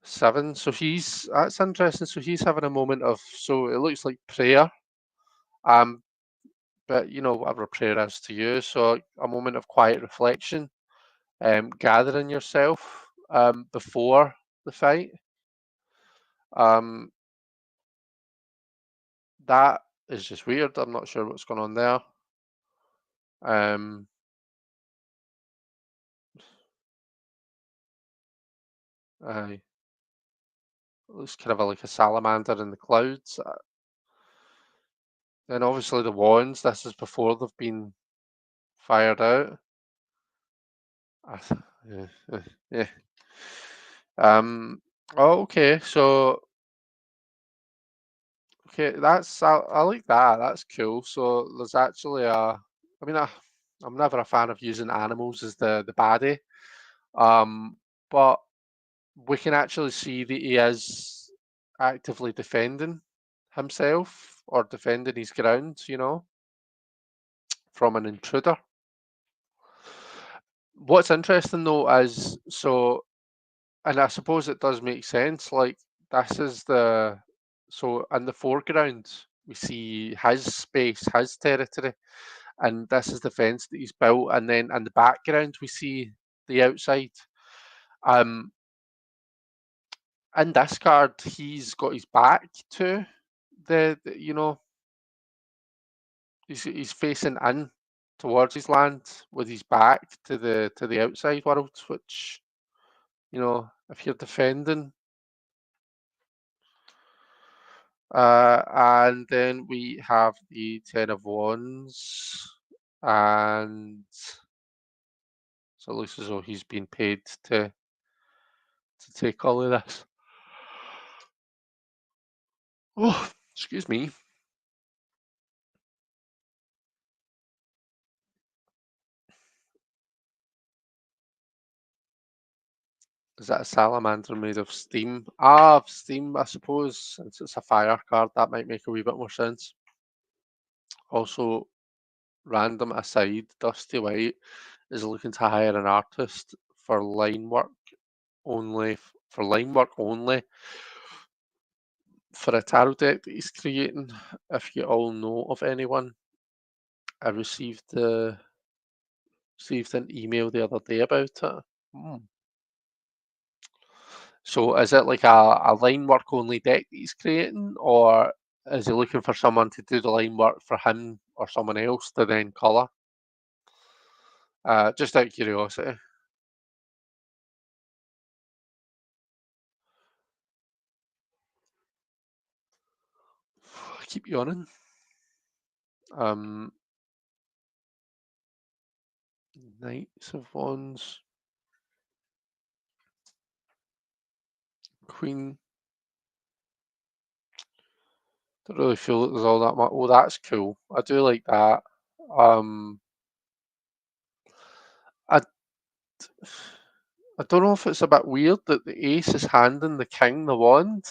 7. So that's interesting. So he's having a moment of, so it looks like prayer. Um, but whatever prayer is to you. So a moment of quiet reflection, gathering yourself before the fight. Um, that is just weird. I'm not sure what's going on there. Um, I looks kind of like a salamander in the clouds. Then obviously the wands. This is before they've been fired out. Yeah, yeah. Oh, okay. So okay, I like that. That's cool. So there's actually I mean, I'm never a fan of using animals as the baddie. Um, but we can actually see that he is actively defending himself or defending his ground, from an intruder. What's interesting though is and I suppose it does make sense. Like this is so in the foreground we see his space, his territory, and this is the fence that he's built. And then in the background we see the outside. Um, in this card, he's got his back to the he's facing in towards his land with his back to the outside world, which if you're defending. And then we have the Ten of Wands. and so it looks as though he's been paid to take all of this. Oh, excuse me. Is that a salamander made of steam? Ah, steam, I suppose. Since it's a fire card, that might make a wee bit more sense. Also, random aside, Dusty White is looking to hire an artist for line work only, for a tarot deck that he's creating. If you all know of anyone, I received an email the other day about it. Hmm. So is it like a line work only deck that he's creating, or is he looking for someone to do the line work for him or someone else to then colour? Just out of curiosity. I keep yawning. Um, Knights of Wands, Queen. Don't really feel that there's all that much. Oh, that's cool. I do like that. Um, I I don't know if it's a bit weird that the ace is handing the king the wand.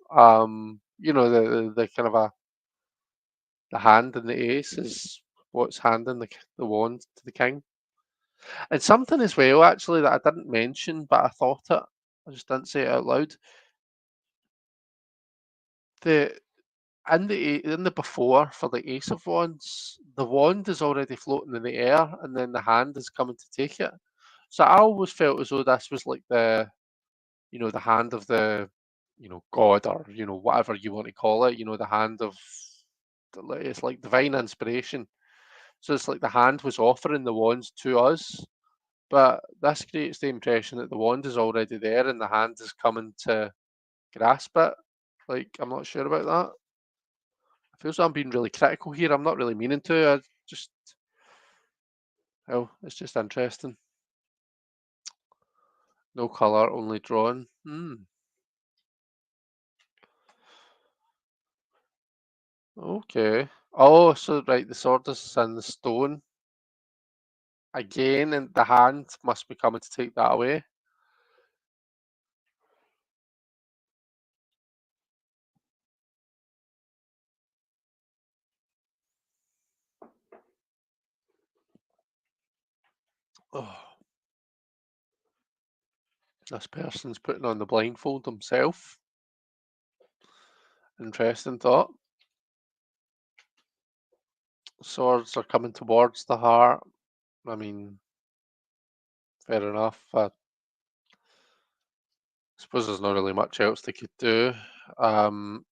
The kind of the hand in the ace is what's handing the wand to the king. And something as well, actually, that I didn't mention, but I thought it. I just didn't say it out loud. The in the before for the ace of wands, the wand is already floating in the air, and then the hand is coming to take it. So I always felt as though this was like the hand of the, God, or whatever you want to call it. The hand of it's like divine inspiration. So it's like the hand was offering the wands to us, but this creates the impression that the wand is already there and the hand is coming to grasp it. Like, I'm not sure about that. I feel so I'm being really critical here. I'm not really meaning to. I just, oh, it's just interesting. No colour, only drawn. Okay. Oh, so right, the sword is in the stone again, and the hand must be coming to take that away. Oh, this person's putting on the blindfold himself. Interesting thought. Swords are coming towards the heart. I mean, fair enough. I suppose there's not really much else they could do. Um,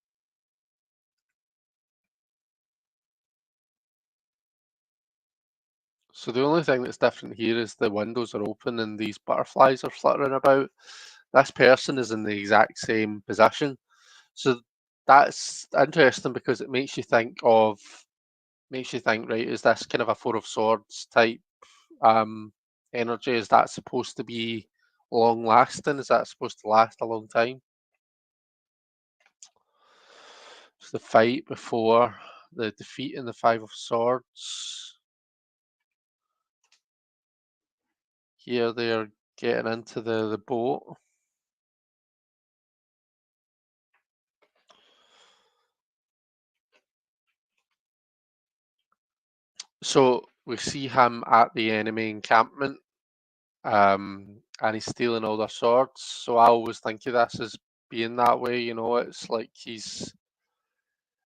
so the only thing that's different here is the windows are open and these butterflies are fluttering about. This person is in the exact same position. So that's interesting because it makes you think, right, is this kind of a Four of Swords type um, energy? Is that supposed to be long lasting? Is that supposed to last a long time? It's the fight before the defeat in the Five of Swords. Here they're getting into the boat. So we see him at the enemy encampment, and he's stealing all their swords. So I always think of this as being that way. It's like he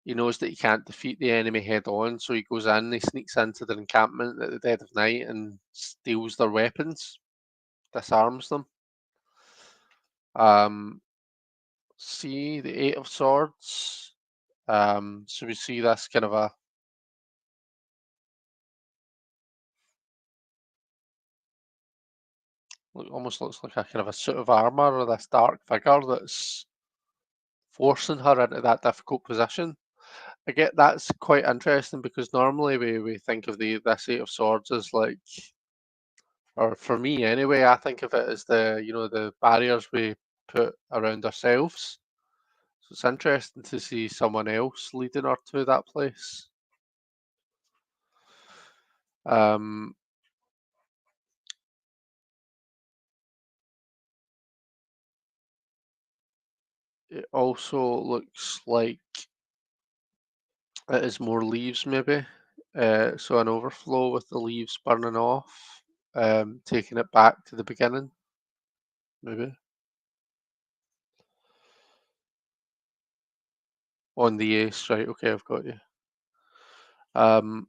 knows that he can't defeat the enemy head on, so he goes in, he sneaks into their encampment at the dead of night and steals their weapons, disarms them. Um, See the Eight of Swords. So we see this kind of almost looks like a kind of a suit of armor, or this dark figure that's forcing her into that difficult position. I get that's quite interesting because normally we think of this Eight of Swords as like, or for me anyway, I think of it as the barriers we put around ourselves. So it's interesting to see someone else leading her to that place. Um, it also looks like it is more leaves, maybe. So an overflow with the leaves burning off, taking it back to the beginning, maybe. On the ace, right? Okay, I've got you. Um,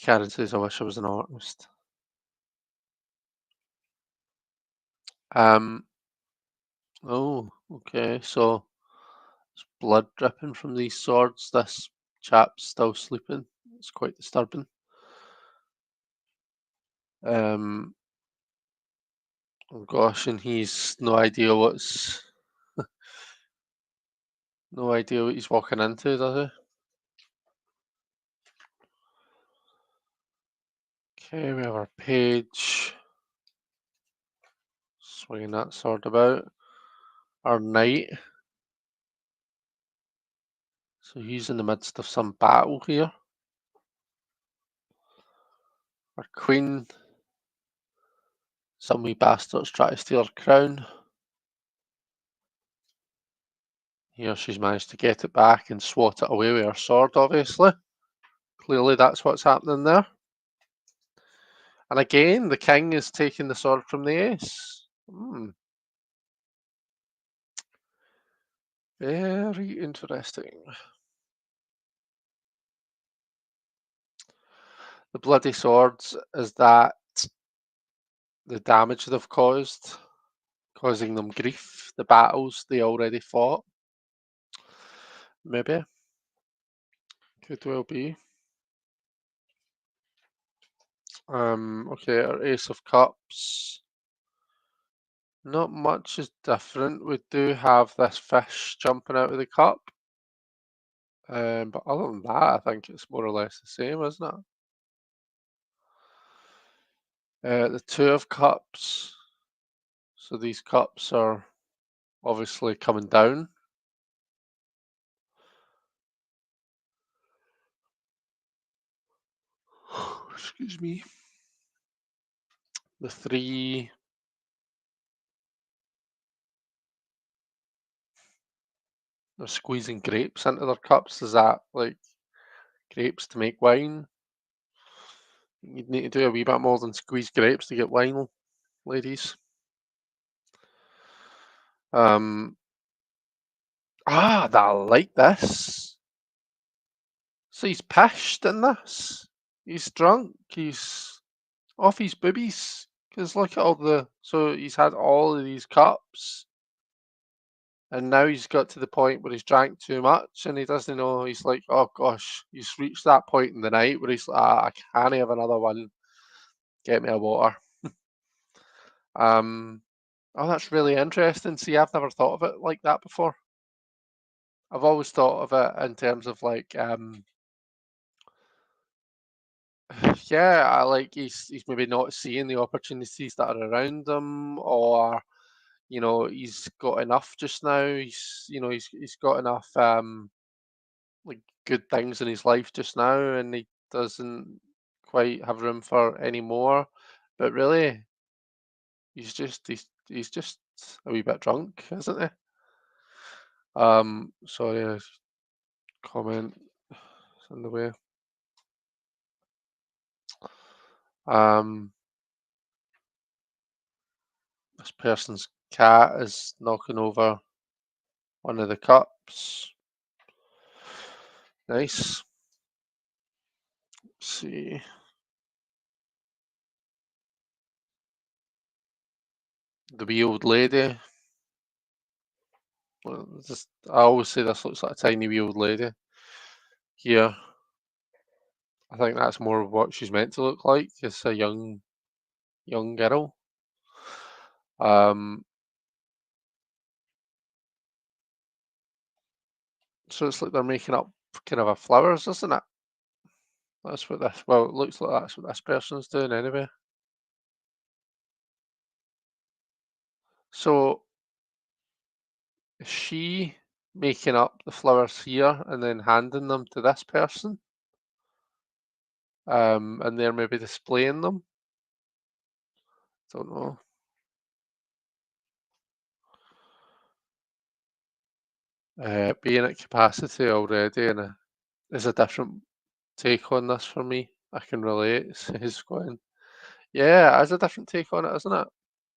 Karen says, "I wish I was an artist." Um, oh, okay. So there's blood dripping from these swords. This chap's still sleeping. It's quite disturbing. Um, oh gosh, and he's no idea what he's walking into, does he? Okay, we have our page swinging that sword about. Our knight, so he's in the midst of some battle here. Our queen, some wee bastards try to steal her crown. Here she's managed to get it back and swat it away with her sword, obviously. Clearly that's what's happening there. And again, the king is taking the sword from the ace. Very interesting. The bloody swords, is that the damage they've caused, causing them grief, the battles they already fought? Maybe. Could well be. Okay, our Ace of Cups. Not much is different. We do have this fish jumping out of the cup. But other than that, I think it's more or less the same, isn't it? The Two of Cups. So these cups are obviously coming down. Excuse me. The three. They're squeezing grapes into their cups. Is that like grapes to make wine? You'd need to do a wee bit more than squeeze grapes to get wine, ladies. Um, I like this. So he's pissed in this. He's drunk. He's off his boobies. Because look at all the. So he's had all of these cups, and now he's got to the point where he's drank too much, and he doesn't know. He's like, oh gosh, he's reached that point in the night where he's like, I can't have another one. Get me a water. Um, oh, that's really interesting. See, I've never thought of it like that before. I've always thought of it in terms of like, yeah, I like he's maybe not seeing the opportunities that are around him, or he's got enough just now. He's got enough like good things in his life just now, and he doesn't quite have room for any more. But really, he's just a wee bit drunk, isn't he? Sorry, comment in the way. Um, this person's cat is knocking over one of the cups. Nice. Let's see. The wee old lady. Well, I always say this looks like a tiny wee old lady. Here, I think that's more of what she's meant to look like. It's a young girl. Um, So it's like they're making up kind of a flowers, isn't it? That's what this. Well, it looks like that's what this person's doing anyway. So is she making up the flowers here and then handing them to this person? And they're maybe displaying them. Don't know. Being at capacity already and is a different take on this for me. I can relate. He's going, yeah, it is a different take on it, isn't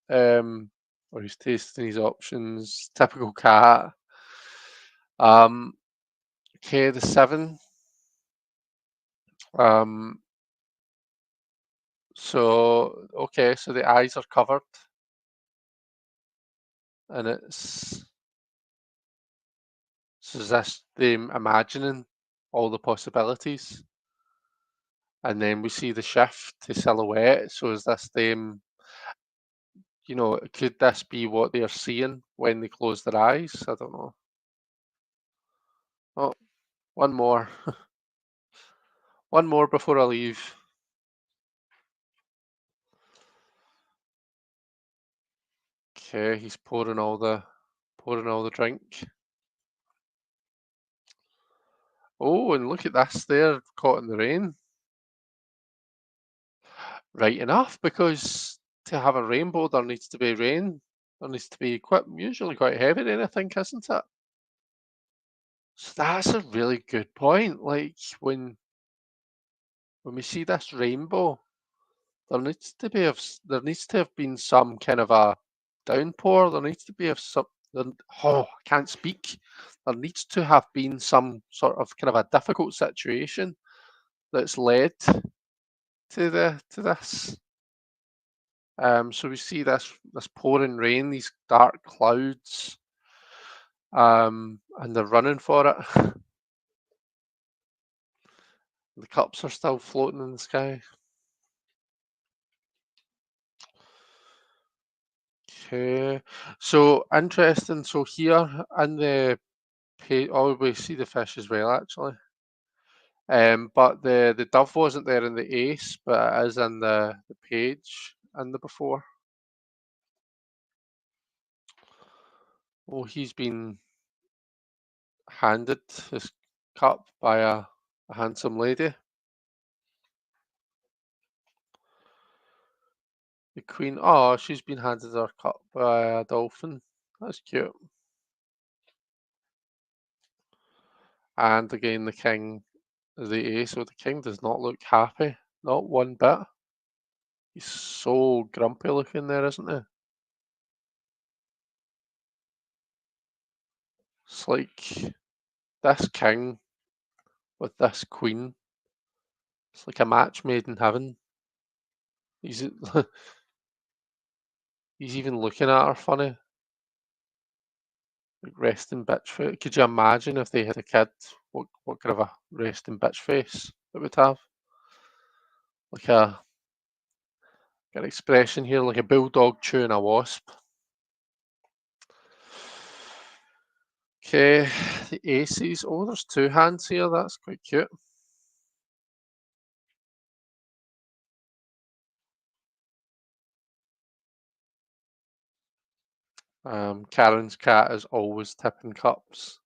it? Or he's tasting his options. Typical cat. Um, okay, the seven. Um, so okay, so the eyes are covered, and it's so is this them imagining all the possibilities, and then we see the shift to silhouette. So is this them? Could this be what they're seeing when they close their eyes? I don't know. Oh, one more. One more before I leave. Okay, he's pouring all the drink. Oh, and look at this there, caught in the rain. Right enough, because to have a rainbow, there needs to be rain. There needs to be usually quite heavy rain, I think, isn't it? So that's a really good point. Like when we see this rainbow, there needs to have been some kind of a downpour. There needs to be of some. Oh, I can't speak. There needs to have been some sort of kind of a difficult situation that's led to this. So we see this pouring rain, these dark clouds, and they're running for it. The cups are still floating in the sky. Okay, so interesting. So here in the page, oh, we see the fish as well, actually. But the dove wasn't there in the ace, but it is in the page in the before. Oh, he's been handed his cup by a handsome lady. The queen, oh, she's been handed her cup by a dolphin. That's cute. And again, the king is the ace, so the king does not look happy, not one bit. He's so grumpy looking there, isn't he? It's like this king with this queen. It's like a match made in heaven. He's he's even looking at her funny, like resting bitch face. Could you imagine if they had a kid? What kind of a resting bitch face it would have? Like an expression here, like a bulldog chewing a wasp. Okay, the aces. Oh, there's two hands here. That's quite cute. Karen's cat is always tipping cups.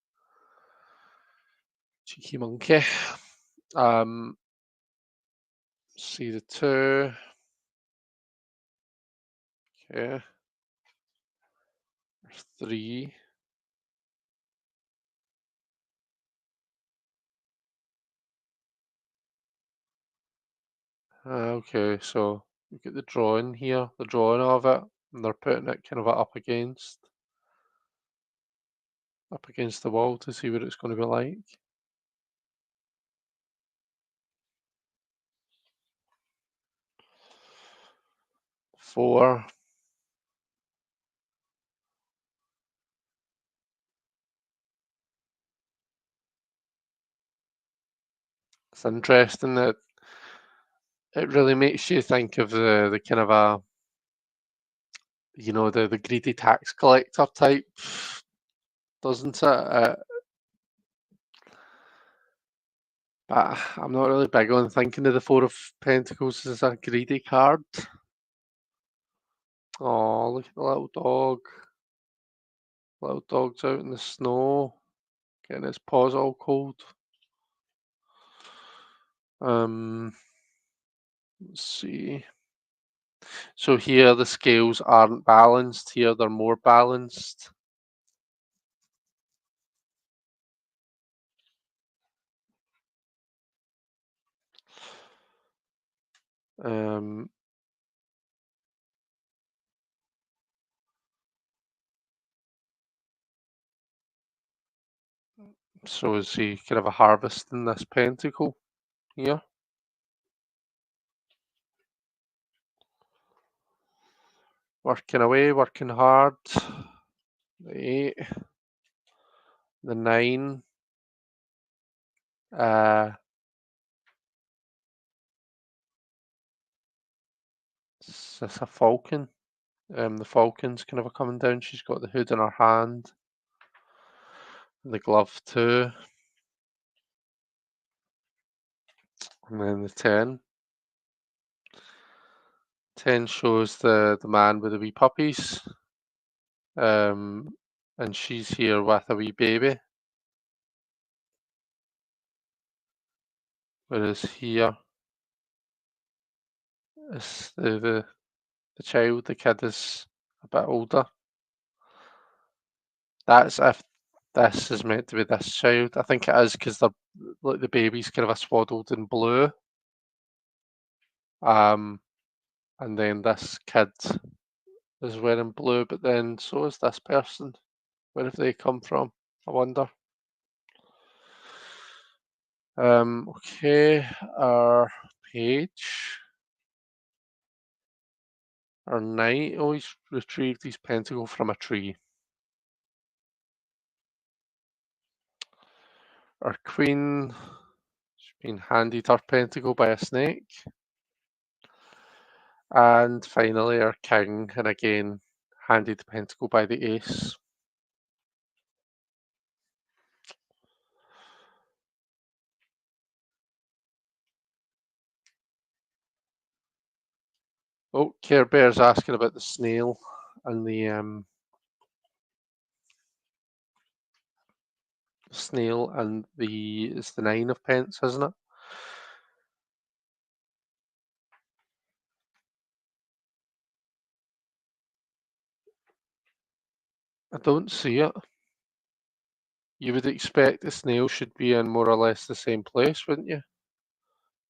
Cheeky monkey. Um, see the two. Okay, there's three. Okay, so look at the drawing here, the drawing of it, and they're putting it kind of up against the wall to see what it's going to be like. Four. It's interesting that it really makes you think of the kind of the greedy tax collector type, doesn't it? But I'm not really big on thinking of the Four of Pentacles as a greedy card. Oh, look at the little dog. Little dog's out in the snow, getting his paws all cold. Let's see. So here the scales aren't balanced. Here they're more balanced. Um, so is he kind of a harvest in this pentacle here? Working away, working hard. The 8, the 9. Is this a falcon? The falcon's kind of a coming down. She's got the hood in her hand, and the glove too. And then the 10. 10 shows the man with the wee puppies. And she's here with a wee baby. Whereas here is the child, the kid is a bit older. That's if this is meant to be this child. I think it is because like the baby's kind of a swaddled in blue. And then this kid is wearing blue, but then so is this person. Where have they come from? I wonder. Okay, our page. Our knight always retrieved his pentacle from a tree. Our queen, she's been handed her pentacle by a snake. And finally our king, and again, handed the pentacle by the ace. Oh, Care Bear's asking about the snail and the snail and it's the 9 of pence, isn't it? I don't see it. You would expect the snail should be in more or less the same place, wouldn't you?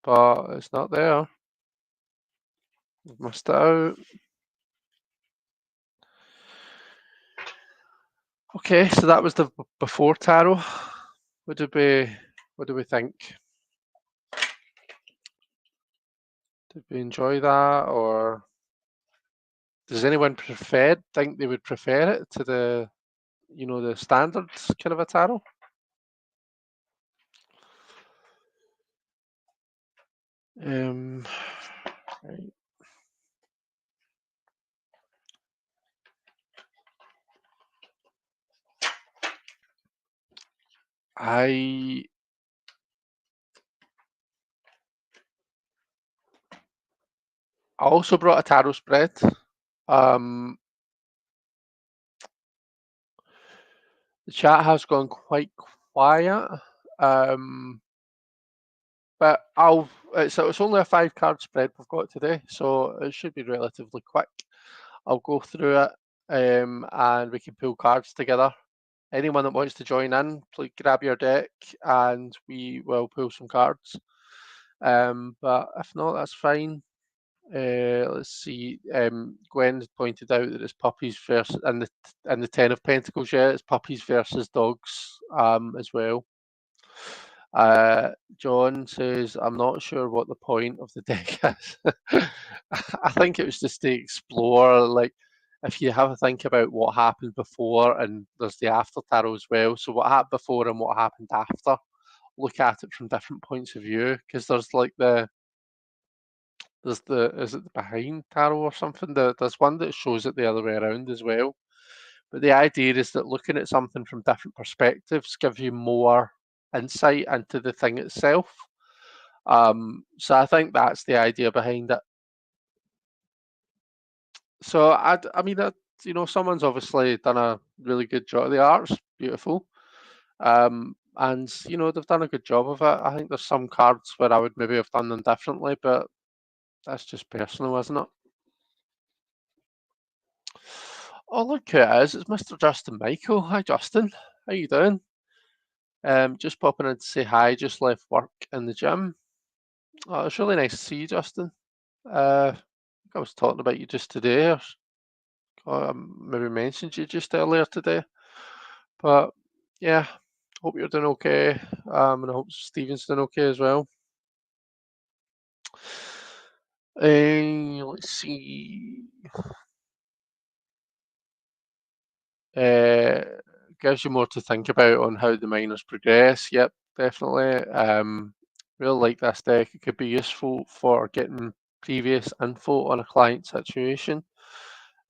But it's not there. We've missed it out. Okay, so that was the before tarot. What do we think? Did we enjoy that, or does anyone think they would prefer it to the standard kind of a tarot? Right. I also brought a tarot spread. The chat has gone quite quiet. But it's only a 5-card spread we've got today, so it should be relatively quick. I'll go through it, and we can pull cards together. Anyone that wants to join in, please grab your deck and we will pull some cards. But if not, that's fine. Let's see. Gwen pointed out that it's puppies versus and the 10 of Pentacles. Yeah, it's puppies versus dogs as well. John says, I'm not sure what the point of the deck is. I think it was just to explore, like, if you have a think about what happened before, and there's the after tarot as well. So what happened before and what happened after, look at it from different points of view, because there's like is it the behind tarot or something? There's one that shows it the other way around as well. But the idea is that looking at something from different perspectives give you more insight into the thing itself. So I think that's the idea behind it. So I mean, someone's obviously done a really good job. The art's beautiful, and they've done a good job of it. I think there's some cards where I would maybe have done them differently, but that's just personal, isn't it? Oh, look who it is! It's Mr. Justin Michael. Hi, Justin. How you doing? Just popping in to say hi. Just left work in the gym. Oh, it's really nice to see you, Justin. I think I was talking about you just today, or maybe mentioned you just earlier today. But yeah, hope you're doing okay. And I hope Stephen's doing okay as well. Let's see. Uh, Gives you more to think about on how the minors progress. Yep, definitely. Really like this deck. It could be useful for getting previous info on a client situation.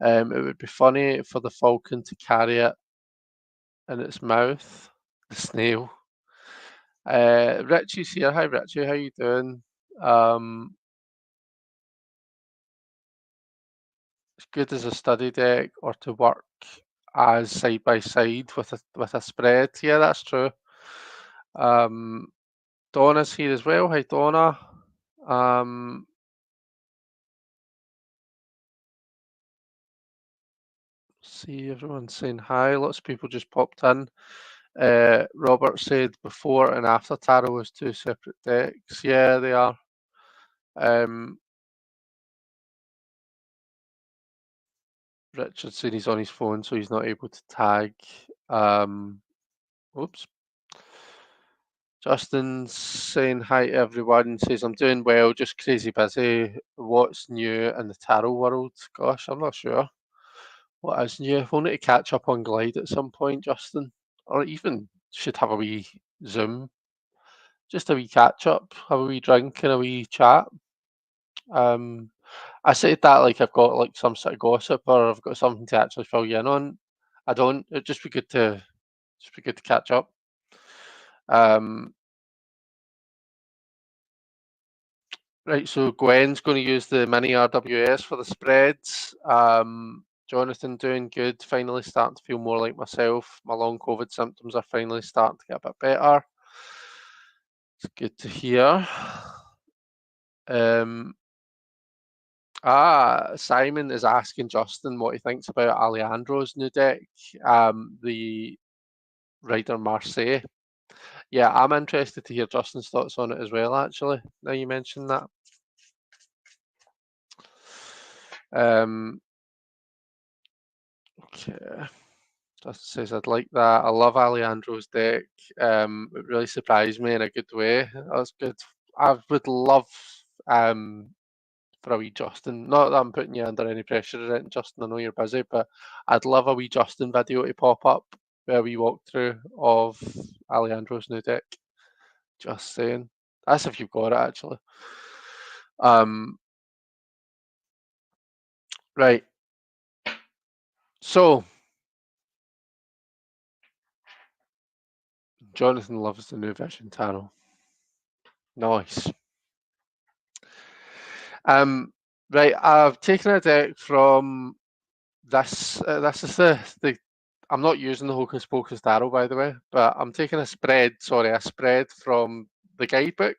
It would be funny for the falcon to carry it in its mouth. The snail. Richie's here. Hi, Richie. How you doing? Um, it's good as a study deck or to work as side by side with a spread. Yeah, that's true. Um, Donna's here as well. Hi, Donna. Um, See, everyone's saying hi. Lots of people just popped in. Robert said before and after tarot was two separate decks. Yeah, they are. Um, Richard said he's on his phone, so he's not able to tag. Oops. Justin's saying hi to everyone. Says I'm doing well, just crazy busy. What's new in the tarot world? Gosh, I'm not sure. What is new? We'll need to catch up on Glide at some point, Justin, or even should have a wee Zoom, just a wee catch up, have a wee drink and a wee chat. Um, I said that like I've got like some sort of gossip or I've got something to actually fill you in on. I don't. It'd just be good to catch up. Um, right, so Gwen's going to use the mini RWS for the spreads. Jonathan doing good. Finally starting to feel more like myself. My long COVID symptoms are finally starting to get a bit better. It's good to hear. Um, Simon is asking Justin what he thinks about Alejandro's new deck, the Rider Marseille. Yeah, I'm interested to hear Justin's thoughts on it as well, actually, now you mentioned that. Okay. Justin says, I'd like that. I love Alejandro's deck. It really surprised me in a good way. That's good. I would love for a wee Justin. Not that I'm putting you under any pressure or anything, Justin. I know you're busy, but I'd love a wee Justin video to pop up where we walk through of Alejandro's new deck. Just saying. That's if you've got it, actually. Um, right. So, Jonathan loves the new Vision Tarot. Nice. Right, I've taken a deck from this. This is the. I'm not using the Hocus Pocus Tarot, by the way, but I'm taking a spread. Sorry, a spread from the guidebook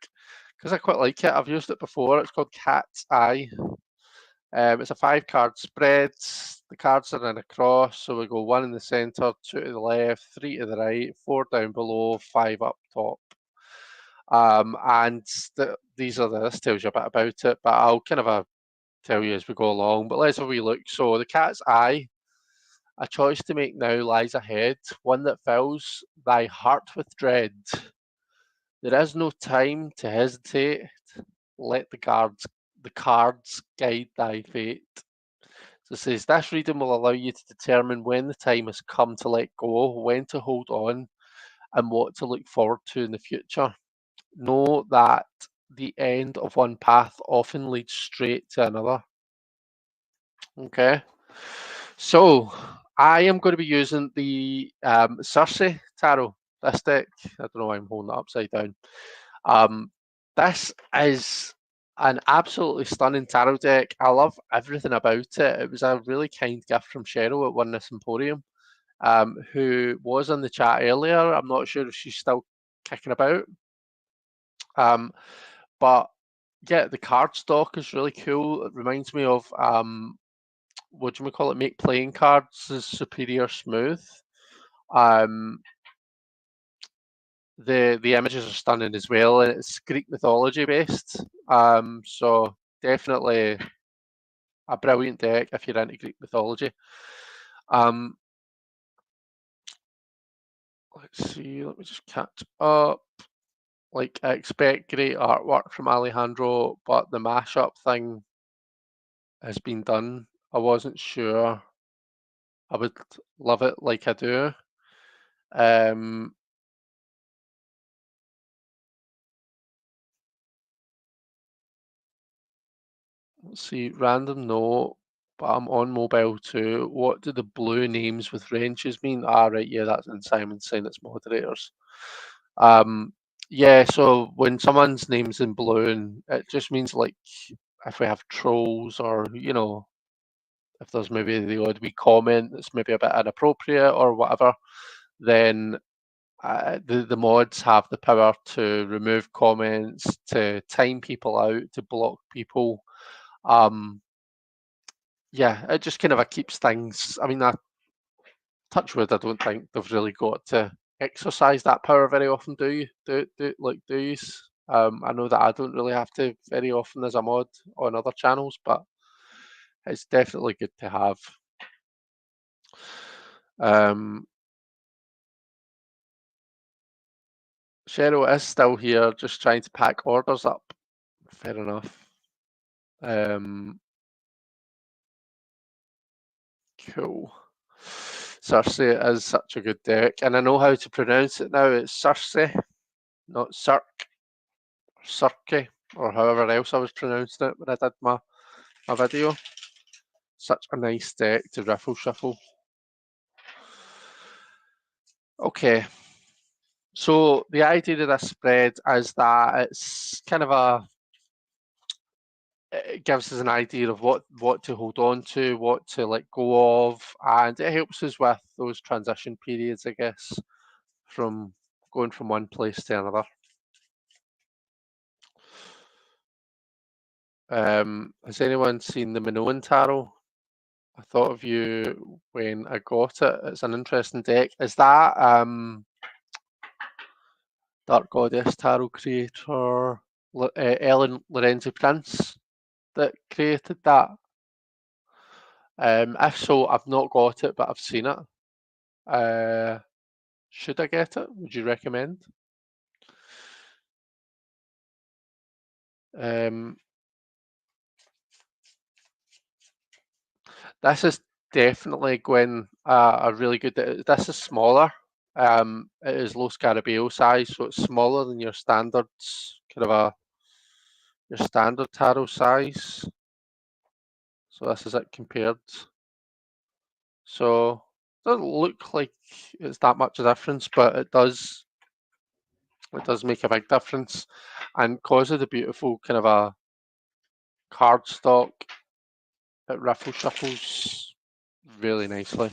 because I quite like it. I've used it before. It's called Cat's Eye. It's a 5-card spread. The cards are in a cross, so we go 1 in the centre, 2 to the left, 3 to the right, 4 down below, 5 up top. And this tells you a bit about it, but I'll kind of tell you as we go along. But let's have a wee look. So the cat's eye, a choice to make now lies ahead, one that fills thy heart with dread. There is no time to hesitate. Let the cards guide thy fate. So it says this reading will allow you to determine when the time has come to let go, when to hold on, and what to look forward to in the future. Know that the end of one path often leads straight to another. Okay. So I am going to be using the Circe Tarot this deck. I don't know why I'm holding it upside down. Um, this is an absolutely stunning tarot deck. I love everything about it. It was a really kind gift from Cheryl at Oneness Emporium, who was in the chat earlier. I'm not sure if she's still kicking about. But yeah, the card stock is really cool. It reminds me of what do we call it? Make playing cards is Superior Smooth. Um, the images are stunning as well, and it's Greek mythology based. So definitely a brilliant deck if you're into Greek mythology. Um, let's see. Let me just catch up. Like I expect great artwork from Alejandro, but the mashup thing has been done. I wasn't sure I would love it like I do. Um, let's see, random note, but I'm on mobile too. What do the blue names with wrenches mean? Ah, right, yeah, that's in Simon's saying it's moderators. Um, yeah, so when someone's name's in blue, and it just means like if we have trolls or, if there's maybe the odd wee comment that's maybe a bit inappropriate or whatever, then the mods have the power to remove comments, to time people out, to block people. Yeah, it just kind of keeps things. I mean, touch wood, I don't think they've really got to exercise that power very often. Do you? Do you? I know that I don't really have to very often as a mod on other channels, but it's definitely good to have. Um, Cheryl is still here, just trying to pack orders up. Fair enough. Cool. Cersei is such a good deck, and I know how to pronounce it now. It's Cersei, not Cirque, Cirque, or however else I was pronouncing it when I did my video. Such a nice deck to riffle shuffle. Okay, so the idea of this spread is that it's kind of it gives us an idea of what to hold on to, what to let go of, and it helps us with those transition periods, I guess, from going from one place to another. Has anyone seen the Minoan Tarot? I thought of you when I got it. It's an interesting deck. Is that Dark Goddess Tarot creator Ellen Lorenzi Prince that created that? If so, I've not got it, but I've seen it. Should I get it? Would you recommend? Um, this is definitely going a really good. This is smaller. It is Los Scarabeo size, so it's smaller than your standards, kind of your standard tarot size. So this is it compared. So it doesn't look like it's that much a difference, but it does make a big difference, and because of the beautiful kind of a cardstock, it riffle shuffles really nicely.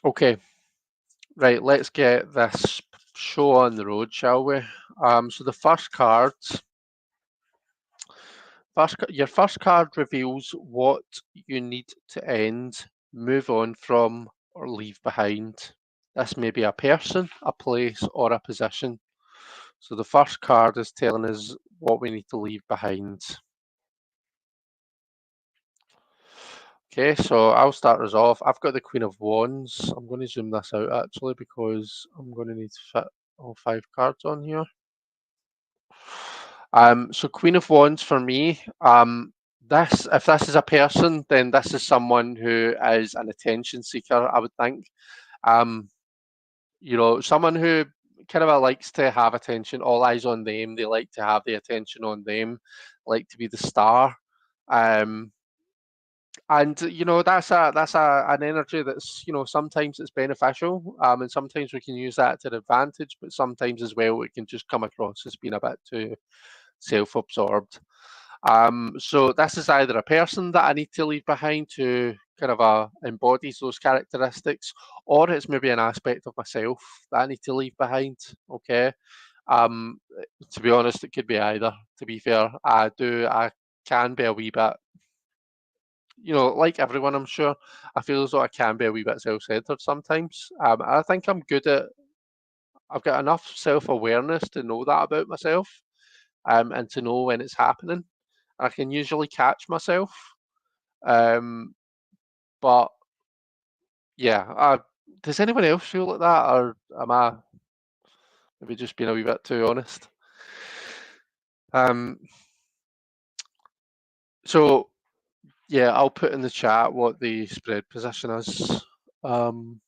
Okay, right, let's get this show on the road, shall we? So the your first card reveals what you need to end, move on from, or leave behind. This may be a person, a place, or a position. So the first card is telling us what we need to leave behind. Okay, so I'll start us off. I've got the Queen of Wands. I'm going to zoom this out actually because I'm going to need to fit all 5 cards on here. So Queen of Wands for me, if this is a person, then this is someone who is an attention seeker, I would think. Someone who kind of likes to have attention, all eyes on them. They like to have the attention on them, like to be the star. And that's an energy that's sometimes it's beneficial, and sometimes we can use that to an advantage, but sometimes as well it can just come across as being a bit too self-absorbed. So this is either a person that I need to leave behind who kind of embodies those characteristics, or it's maybe an aspect of myself that I need to leave behind. Okay. Um, to be honest, it could be either. To be fair, I can be a wee bit, like everyone, I'm sure. I feel as though I can be a wee bit self-centered sometimes. I think I'm good at. I've got enough self-awareness to know that about myself, and to know when it's happening. I can usually catch myself. Um, but yeah, does anyone else feel like that, or am I maybe just being a wee bit too honest? Um, so yeah, I'll put in the chat what the spread position is. Um,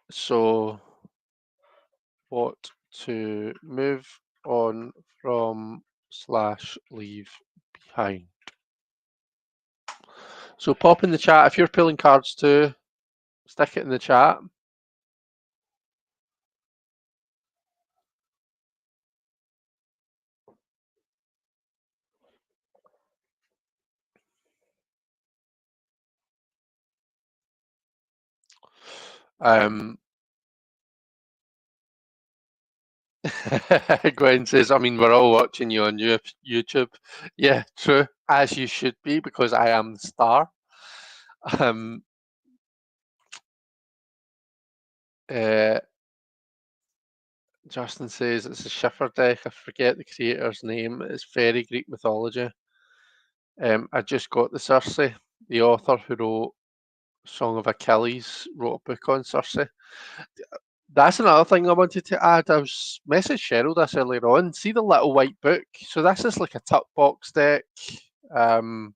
so what to move on from slash leave behind. So pop in the chat if you're pulling cards too. Stick it in the chat. Um, Gwen says, I mean, we're all watching you on YouTube. Yeah, true, as you should be, because I am the star. Um, uh, Justin says it's a Schiffer deck. I forget the creator's name. It's very Greek mythology. I just got the Circe, the author who wrote Song of Achilles, wrote a book on Circe. That's another thing I wanted to add. I was messaged Cheryl this earlier on. See the little white book? So this is like a tuck box deck, um,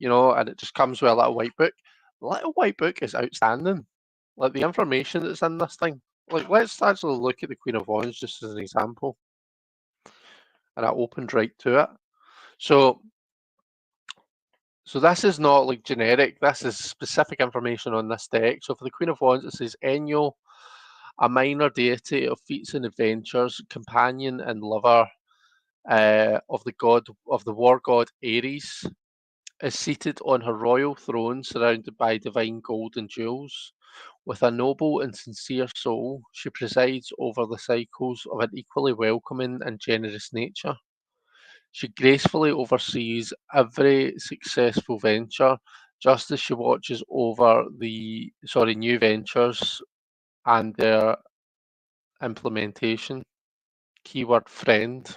and it just comes with a little white book. The little white book is outstanding. Like the information that's in this thing. Like let's actually look at the Queen of Wands just as an example. And I opened right to it. So this is not like generic. This is specific information on this deck. So for the Queen of Wands, it says Enyo, a minor deity of feats and adventures, companion and lover of the war god Ares, is seated on her royal throne surrounded by divine gold and jewels. With a noble and sincere soul, she presides over the cycles of an equally welcoming and generous nature. She gracefully oversees every successful venture, just as she watches over the new ventures and their implementation. Keyword friend.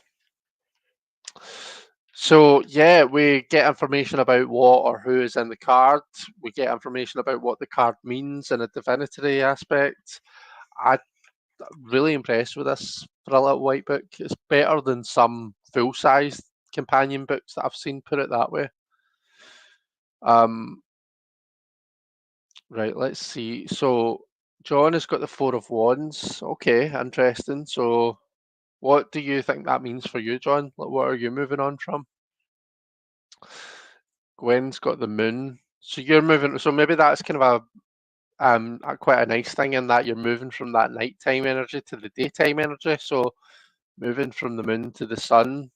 So yeah, we get information about what or who is in the card. We get information about what the card means in a divinatory aspect. I'm really impressed with this for a little white book. It's better than some full-sized companion books that I've seen, put it that way. Right, let's see. So John has got the Four of Wands. Okay, interesting. So what do you think that means for you, John? Like, what are you moving on from? Gwen's got the moon. So you're moving. So maybe that's kind of quite a nice thing in that you're moving from that nighttime energy to the daytime energy. So moving from the moon to the sun.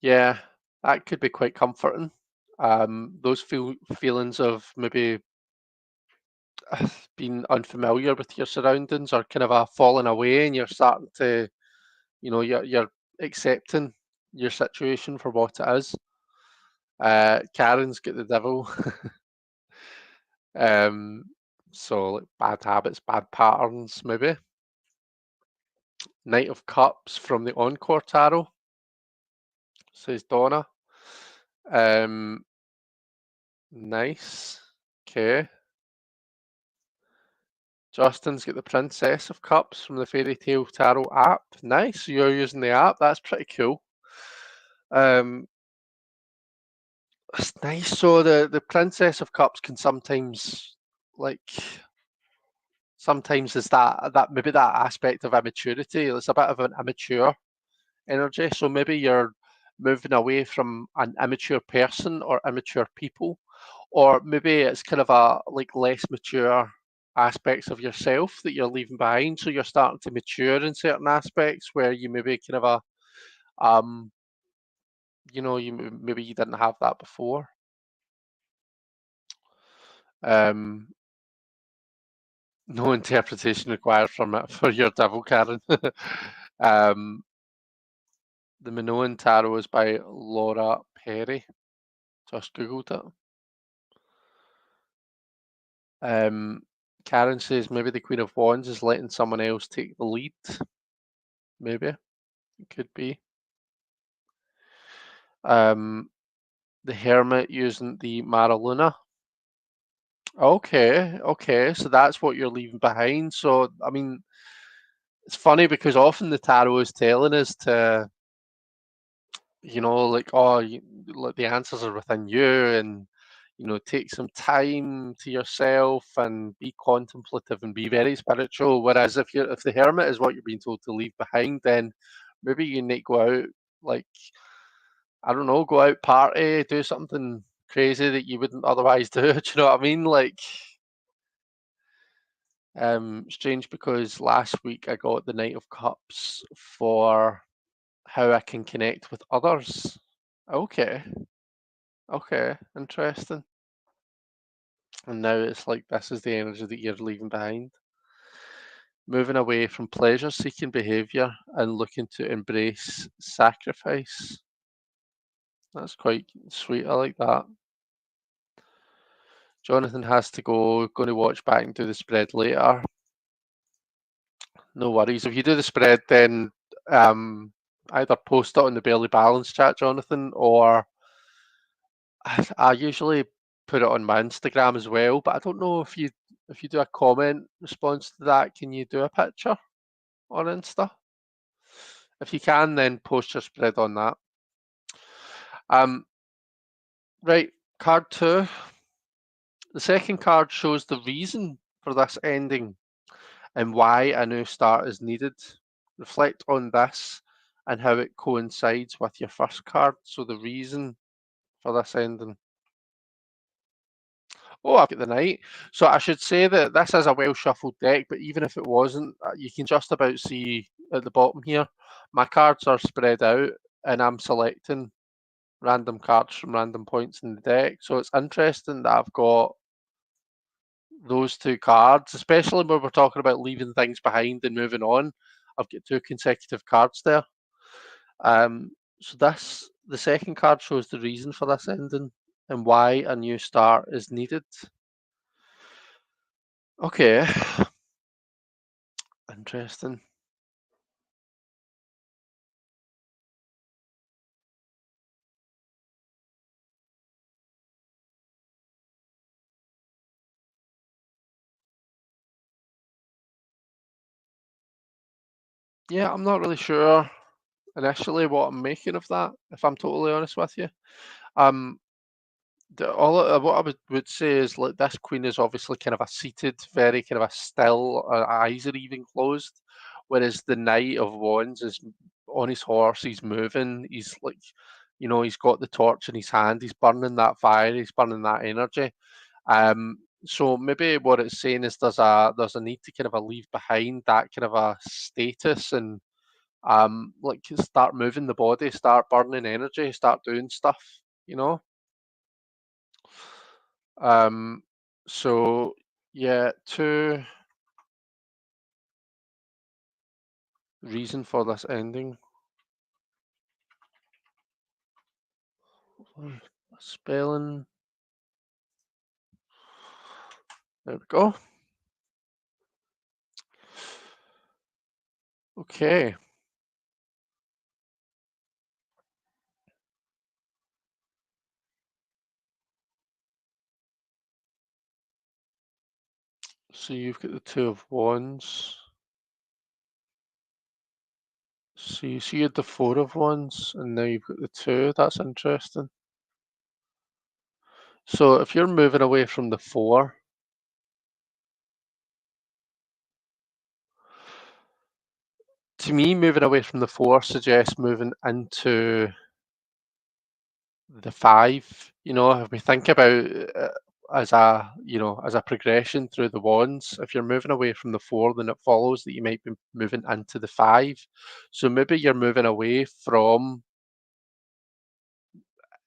Yeah, that could be quite comforting. Those feelings of maybe being unfamiliar with your surroundings or kind of a falling away, and you're starting to, you're accepting your situation for what it is. Karen's got the devil. um, so like bad habits, bad patterns, maybe. Knight of Cups from the Encore Tarot, says Donna. Nice. Okay. Justin's got the Princess of Cups from the Fairy Tale Tarot app. Nice. So you're using the app. That's pretty cool. It's nice. So the Princess of Cups can sometimes, like, sometimes is that maybe that aspect of immaturity. It's a bit of an immature energy. So maybe you're moving away from an immature person or immature people, or maybe it's kind of a like less mature aspects of yourself that you're leaving behind. So you're starting to mature in certain aspects where you maybe kind of um, maybe you didn't have that before. Um, no interpretation required from it for your devil, Karen. um, the Minoan Tarot is by Laura Perry. Just googled it. Um, Karen says maybe the Queen of Wands is letting someone else take the lead. Maybe it could be. Um, the Hermit using the Maraluna. Okay, okay, so that's what you're leaving behind. So, I mean, it's funny because often the tarot is telling us to, like, oh, like the answers are within you, and take some time to yourself and be contemplative and be very spiritual. Whereas if the hermit is what you're being told to leave behind, then maybe you need to go out, like, I don't know, go out party, do something crazy that you wouldn't otherwise do. Do you know what I mean? Like, strange because last week I got the Knight of Cups for how I can connect with others. Okay, okay, interesting. And now it's like this is the energy that you're leaving behind. Moving away from pleasure seeking behavior and looking to embrace sacrifice. That's quite sweet. I like that. Jonathan has to go, going to watch back and do the spread later. No worries. If you do the spread, then either post it on the Barely Balance chat, Jonathan, or I usually put it on my Instagram as well. But I don't know if you do a comment response to that, can you do a picture on Insta? If you can, then post your spread on that. Um, right, card two. The second card shows the reason for this ending and why a new start is needed. Reflect on this and how it coincides with your first card. So the reason for this ending. Oh, I've got the knight. So I should say that this is a well shuffled deck, but even if it wasn't, you can just about see at the bottom here, my cards are spread out and I'm selecting random cards from random points in the deck. So it's interesting that I've got those two cards, especially when we're talking about leaving things behind and moving on. I've got two consecutive cards there. So the second card shows the reason for this ending and why a new start is needed. Okay, interesting. Yeah, I'm not really sure initially what I'm making of that, if I'm totally honest with you. Um, what I would say is like this queen is obviously kind of a seated, very kind of a still, eyes are even closed, whereas the Knight of Wands is on his horse, he's moving, he's like, he's got the torch in his hand, he's burning that fire, he's burning that energy. So maybe what it's saying is there's a need to kind of leave behind that kind of a status and like start moving the body, start burning energy, start doing stuff, you know. Um, so yeah, two reason for this ending. Spelling. There we go. Okay. So you've got the Two of Wands. So you see you had the Four of Wands, and now you've got the two. That's interesting. So if you're moving away from the four, To me, moving away from the four suggests moving into the five. If we think about as a progression through the wands, if you're moving away from the four, then it follows that you might be moving into the five. So maybe you're moving away from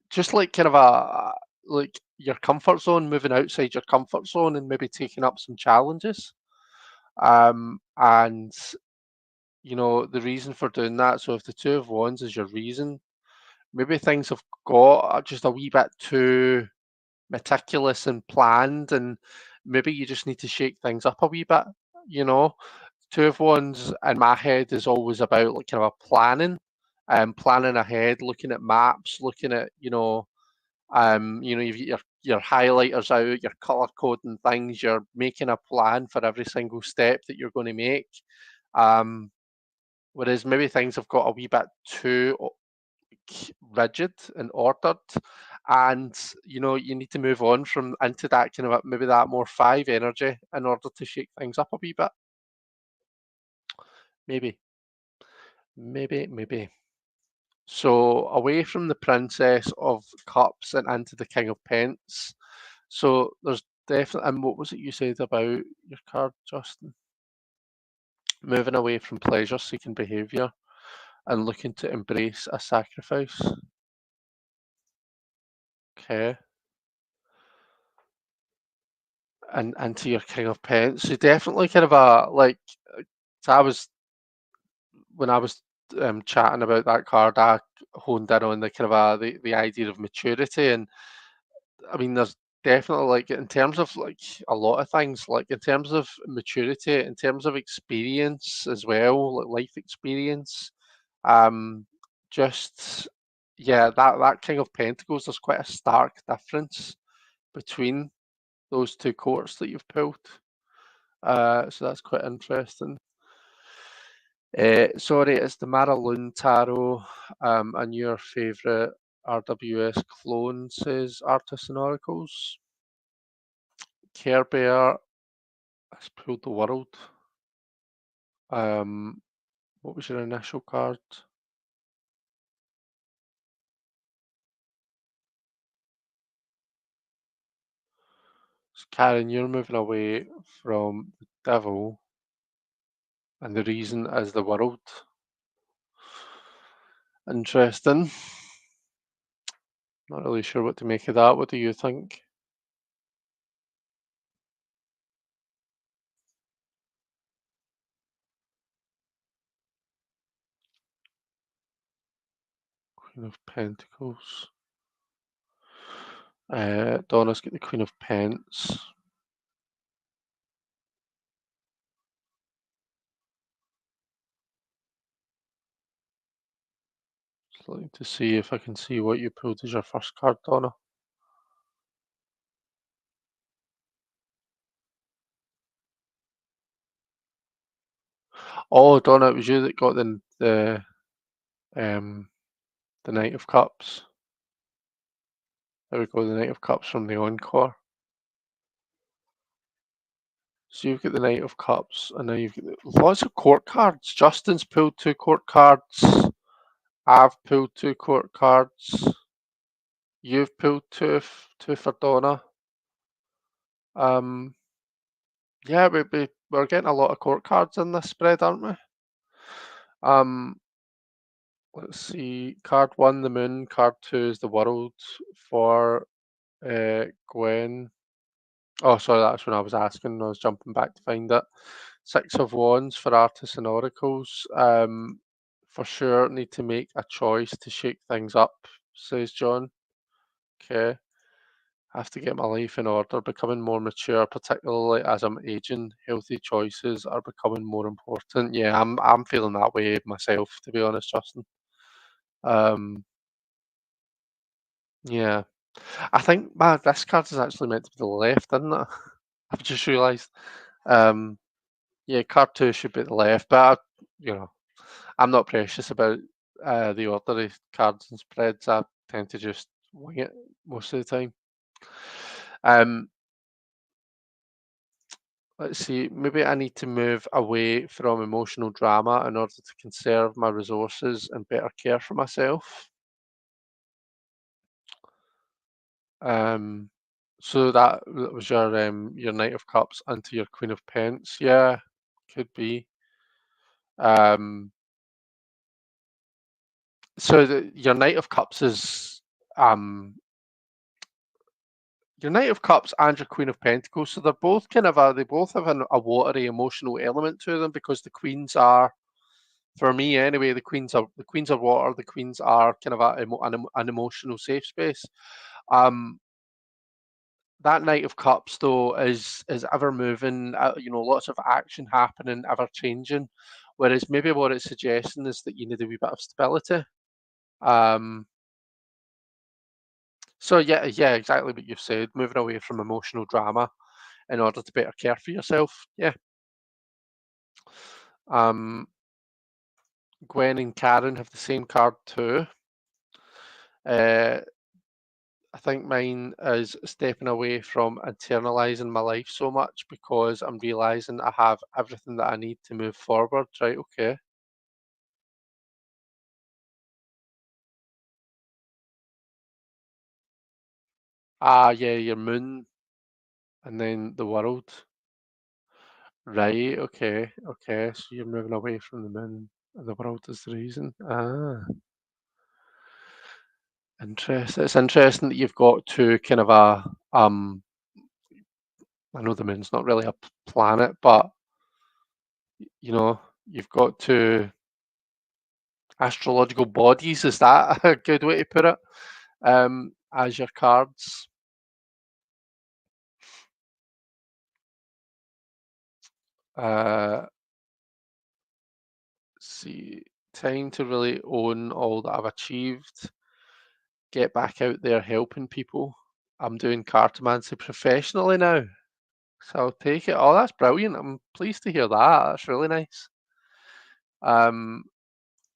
just like kind of like your comfort zone, moving outside your comfort zone and maybe taking up some challenges. And the reason for doing that. So if the two of wands is your reason, maybe things have got just a wee bit too meticulous and planned, and maybe you just need to shake things up a wee bit. You know, two of wands in my head is always about like kind of a planning, planning ahead, looking at maps, looking at you've got your highlighters out, your color coding things, you're making a plan for every single step that you're going to make. Um, Whereas maybe things have got a wee bit too rigid and ordered, and you need to move on from into that kind of maybe that more five energy in order to shake things up a wee bit. Maybe, maybe. So away from the Princess of Cups and into the King of Pence. So there's definitely, and what was it you said about your card, Justin? Moving away from pleasure-seeking behaviour and looking to embrace a sacrifice. Okay. And into your King of Pence. So definitely kind of a like. So I was when I was chatting about that card, I honed in on the kind of the idea of maturity, and I mean, there's definitely like in terms of like a lot of things, like in terms of maturity, in terms of experience as well, like life experience. Um, just yeah, that King of Pentacles, there's quite a stark difference between those two courts that you've pulled. So that's quite interesting. Sorry, it's the Maraloon Tarot, and your favourite RWS clone says Artists and Oracles. Care Bear has pulled the world. What was your initial card? So Karen, you're moving away from the devil, and the reason is the world. Interesting. Not really sure what to make of that. What do you think? Queen of Pentacles. Donna's got the Queen of Pence. Just looking to see if I can see what you pulled as your first card, Donna. Oh, Donna, it was you that got um the Knight of Cups. There we go, the Knight of Cups from the Encore. So you've got the Knight of Cups, and now you've got lots of court cards. Justin's pulled two court cards. I've pulled two court cards. You've pulled two for Donna. Um, yeah, we're getting a lot of court cards in this spread, aren't we? Um, let's see. Card one, the Moon. Card two is the World for Gwen. Oh, sorry, that's when I was asking. I was jumping back to find it. Six of Wands for Artists and Oracles. For sure, need to make a choice to shake things up, says John. Okay. Have to get my life in order, becoming more mature, particularly as I'm aging. Healthy choices are becoming more important. Yeah, I'm feeling that way myself, to be honest, Justin. Um, yeah. I think this card is actually meant to be the left, isn't it? I've just realised. Um, yeah, card two should be the left, but I'm not precious about the order of cards and spreads. I tend to just wing it most of the time. Um, Let's see, maybe I need to move away from emotional drama in order to conserve my resources and better care for myself. Um, so that was your Knight of Cups into your Queen of Pence. Yeah, could be. Um, so your Knight of Cups is your Knight of Cups and your Queen of Pentacles. So they're both kind of they both have a watery emotional element to them because the queens are, for me anyway, the queens are water. The queens are kind of an emotional safe space. Um, that Knight of Cups though is ever moving. Lots of action happening, ever changing. Whereas maybe what it's suggesting is that you need a wee bit of stability. Um, so yeah, exactly what you've said. Moving away from emotional drama in order to better care for yourself. Yeah. Um, Gwen and Karen have the same card too. Uh, I think mine is stepping away from internalizing my life so much because I'm realizing I have everything that I need to move forward. Right, okay. Ah, yeah, your moon and then the world. Right, okay, okay. So you're moving away from the moon and the world is the reason. Ah, interesting. It's interesting that you've got to kind of I know the moon's not really a planet, but you know, you've got two astrological bodies. Is that a good way to put it? As your cards. Uh, see, time to really own all that I've achieved. Get back out there helping people. I'm doing cartomancy professionally now, so I'll take it. Oh, that's brilliant. I'm pleased to hear that. That's really nice. Um,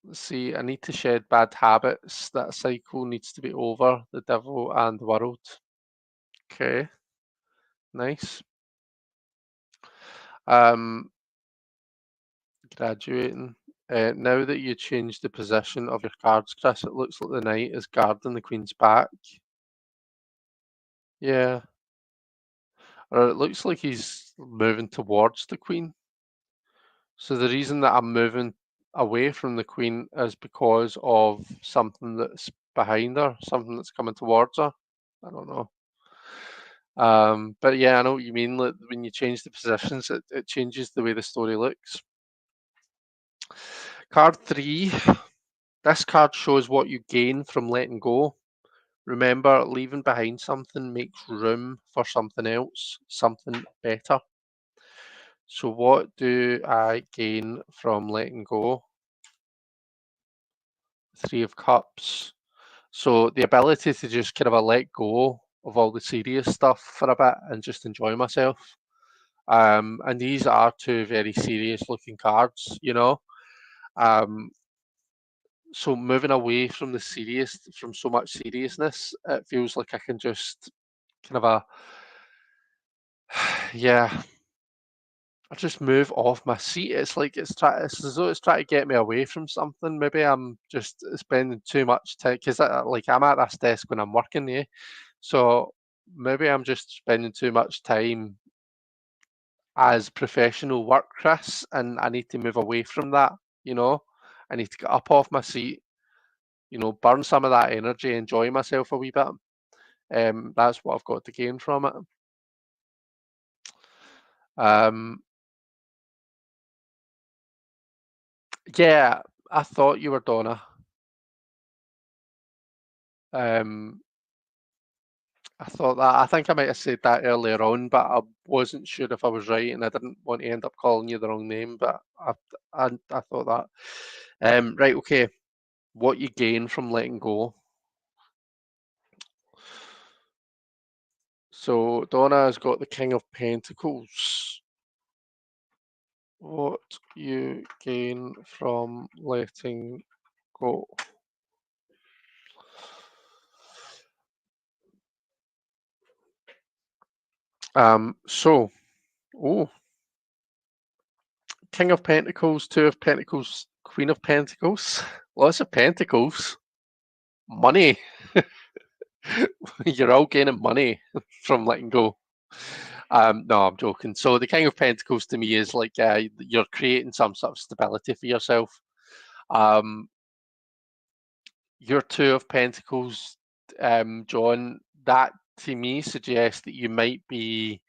let's see, I need to shed bad habits. That cycle needs to be over. The devil and the world. Okay, nice. Um, Graduating. Now that you changed the position of your cards, Chris, it looks like the knight is guarding the queen's back. Yeah, or it looks like he's moving towards the queen. So the reason that I'm moving away from the queen is because of something that's behind her, something that's coming towards her. I don't know. But yeah, I know what you mean. Like, when you change the positions, it changes the way the story looks. Card three. This card shows what you gain from letting go. Remember, leaving behind something makes room for something else, something better. So, what do I gain from letting go? Three of Cups. So, the ability to just kind of let go of all the serious stuff for a bit and just enjoy myself. And these are two very serious looking cards, you know. Um, so moving away from from so much seriousness, it feels like I can just kind of yeah, I just move off my seat. It's like it's as though it's trying to get me away from something. Maybe I'm just spending too much time because like I'm at this desk when I'm working, yeah. So maybe I'm just spending too much time as professional work, Chris, and I need to move away from that. You know, I need to get up off my seat. Burn some of that energy, enjoy myself a wee bit. That's what I've got to gain from it. Um, yeah, I thought you were Donna. Um, I thought that. I think I might have said that earlier on, but I wasn't sure if I was right, and I didn't want to end up calling you the wrong name. But I thought that. Right, okay. What you gain from letting go. So Donna has got the King of Pentacles. What you gain from letting go. So, oh. King of Pentacles, Two of Pentacles, Queen of Pentacles. Lots of pentacles. Money. You're all gaining money from letting go. No, I'm joking. So the King of Pentacles to me is like you're creating some sort of stability for yourself. Um, your Two of Pentacles, John, that to me suggests that you might be,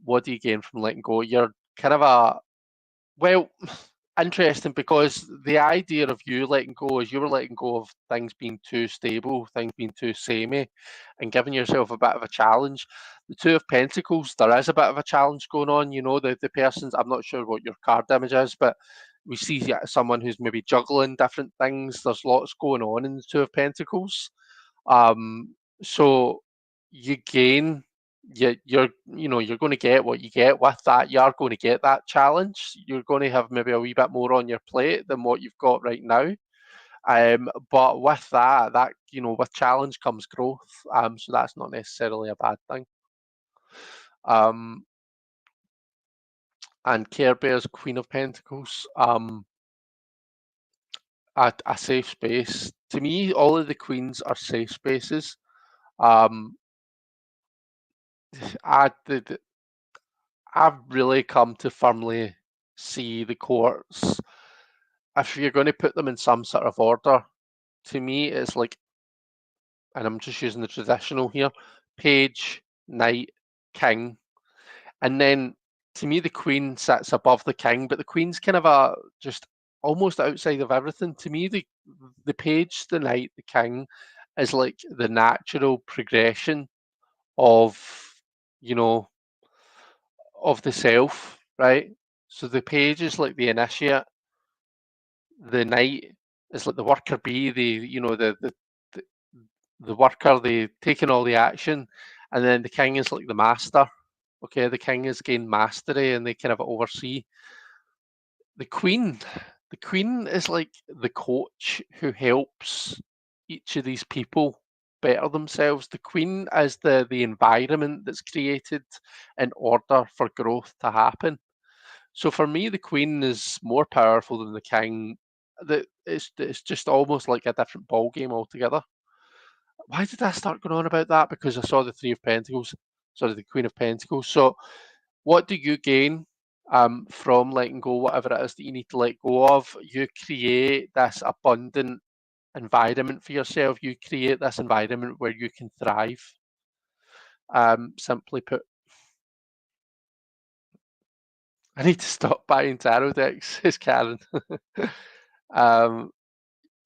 what do you gain from letting go? You're kind of well, interesting because the idea of you letting go is you were letting go of things being too stable, things being too samey, and giving yourself a bit of a challenge. The Two of Pentacles, there is a bit of a challenge going on. You know, the person's, I'm not sure what your card image is, but we see someone who's maybe juggling different things. There's lots going on in the Two of Pentacles. So you gain, you're going to get what you get with that. You are going to get that challenge. You're going to have maybe a wee bit more on your plate than what you've got right now. But with that with challenge comes growth. So that's not necessarily a bad thing. And Care Bear's Queen of Pentacles. A safe space. To me, all of the queens are safe spaces. Um, I, I've really come to firmly see the courts. If you're going to put them in some sort of order, to me, it's like, and I'm just using the traditional here, page, knight, king, and then to me the queen sits above the king, but the queen's kind of just almost outside of everything. To me, the page, the knight, the king is like the natural progression of you know of the self, right? So the page is like the initiate, the knight is like the worker bee, the the worker, the taking all the action, and then the king is like the master. Okay, the king has gained mastery and they kind of oversee. The queen, the queen is like the coach who helps each of these people better themselves. The queen is the environment that's created in order for growth to happen. So for me, the queen is more powerful than the king. It's just almost like a different ball game altogether. Why did I start going on about that? Because I saw the Three of Pentacles, sorry, the Queen of Pentacles. So what do you gain from letting go, whatever it is that you need to let go of? You create this abundant environment for yourself. You create this environment where you can thrive. Simply put, I need to stop buying tarot decks, says Karen. um,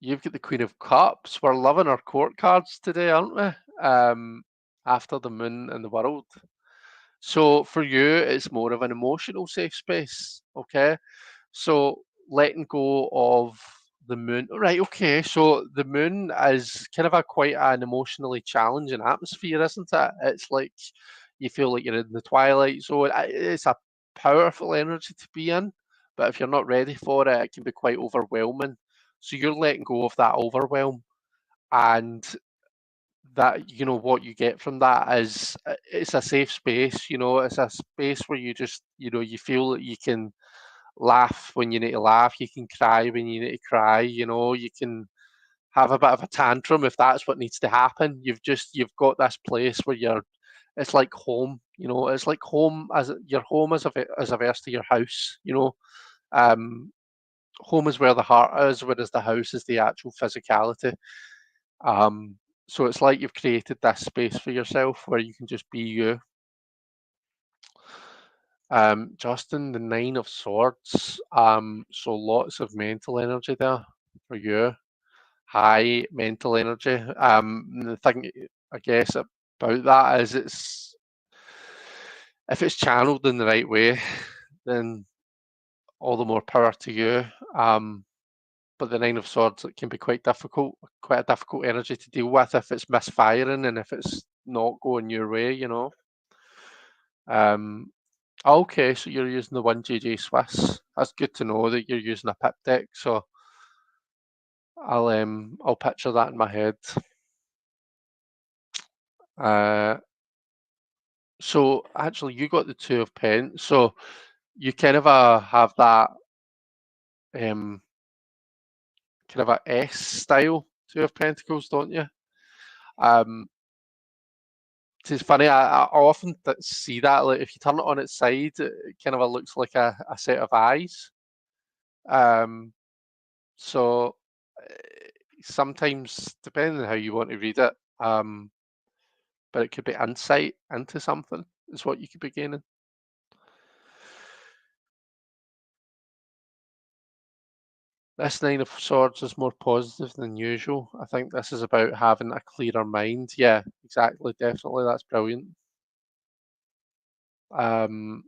you've got the Queen of Cups. We're loving our court cards today, aren't we? After the moon and the world. So for you, it's more of an emotional safe space, okay? So letting go of the moon, right? Okay, so the moon is kind of a quite an emotionally challenging atmosphere, isn't it? It's like you feel like you're in the twilight zone. It's a powerful energy to be in, but if you're not ready for it, it can be quite overwhelming. So you're letting go of that overwhelm, and that what you get from that is it's a safe space. It's a space where you just you feel that you can laugh when you need to laugh, you can cry when you need to cry, you can have a bit of a tantrum if that's what needs to happen. You've got this place where it's like home. It's like home, as your home as a verse to your house. um Home is where the heart is, whereas the house is the actual physicality. So it's like you've created this space for yourself where you can just be you. Justin, the Nine of Swords. So lots of mental energy there for you. High mental energy. The thing I guess about that is if it's channeled in the right way, then all the more power to you. But the Nine of Swords, it can be quite a difficult energy to deal with if it's misfiring and if it's not going your way. Um, okay, so you're using the 1JJ Swiss. That's good to know that you're using a pip deck. So I'll picture that in my head. So actually, you got the Two of Pence. So you kind of have that um, kind of a S style Two of Pentacles, don't you? Um, it's funny. I often see that, like, if you turn it on its side, it kind of looks like a set of eyes. Um, so sometimes, depending on how you want to read it, but it could be insight into something is what you could be gaining. This Nine of Swords is more positive than usual. I think this is about having a clearer mind. Yeah, exactly. Definitely. That's brilliant. Um,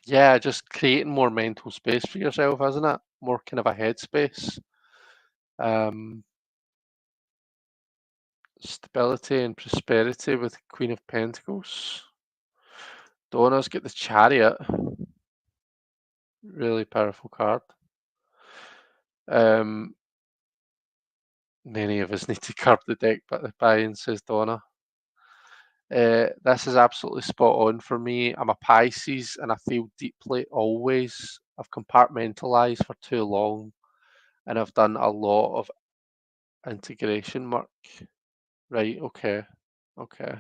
yeah, just creating more mental space for yourself, isn't it? More kind of a headspace. Um, Stability and prosperity with Queen of Pentacles. Donna's got the Chariot. Really powerful card. Many of us need to curb the deck buying, says Donna. This is absolutely spot on for me. I'm a Pisces and I feel deeply always. I've compartmentalized for too long and I've done a lot of integration work. Right, okay. Okay.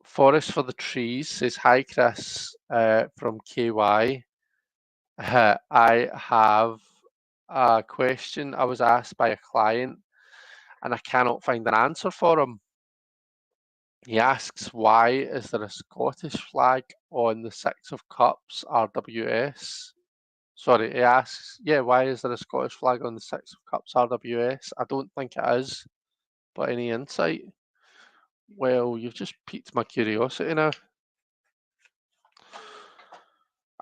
Forest for the Trees says, hi Chris, from KY. I have a question I was asked by a client and I cannot find an answer for him. He asks, why is there a Scottish flag on the Six of Cups RWS? Sorry, he asks, yeah, why is there a Scottish flag on the Six of Cups RWS? I don't think it is, but any insight? Well, you've just piqued my curiosity now.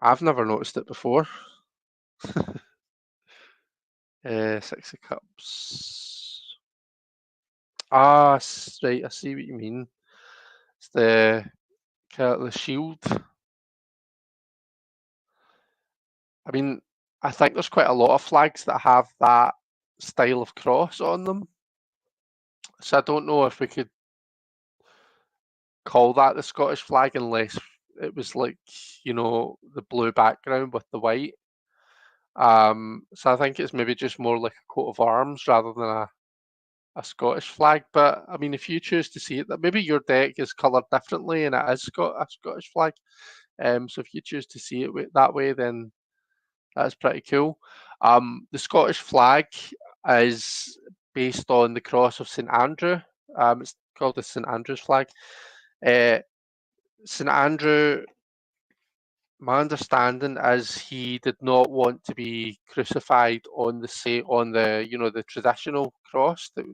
I've never noticed it before. Six of Cups. Ah, right, I see what you mean. It's the shield. I mean, I think there's quite a lot of flags that have that style of cross on them. So I don't know if we could call that the Scottish flag unless it was like, the blue background with the white. So I think it's maybe just more like a coat of arms rather than a Scottish flag. But I mean, if you choose to see it, that maybe your deck is coloured differently and it is got a Scottish flag. So if you choose to see it that way, then that's pretty cool. The Scottish flag is based on the cross of St Andrew. It's called the St Andrew's flag. St Andrew, my understanding is he did not want to be crucified on the traditional cross that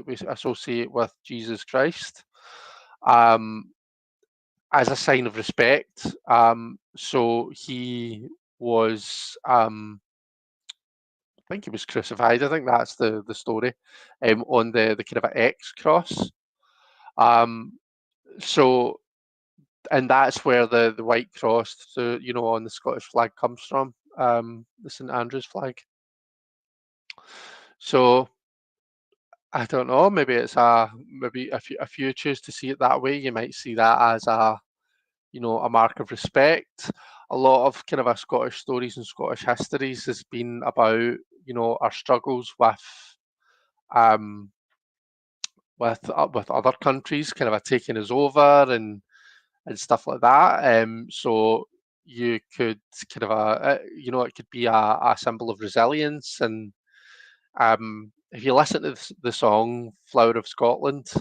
we associate with Jesus Christ, as a sign of respect. So he was, I think he was crucified. I think that's the story, on the kind of an X cross. Um, so and that's where the white cross, on the Scottish flag comes from, the St Andrew's flag. So I don't know. Maybe if you choose to see it that way, you might see that as a mark of respect. A lot of kind of our Scottish stories and Scottish histories has been about our struggles um, with other countries kind of taking us over and stuff like that. So you could kind of it could be a symbol of resilience. And if you listen to the song "Flower of Scotland,"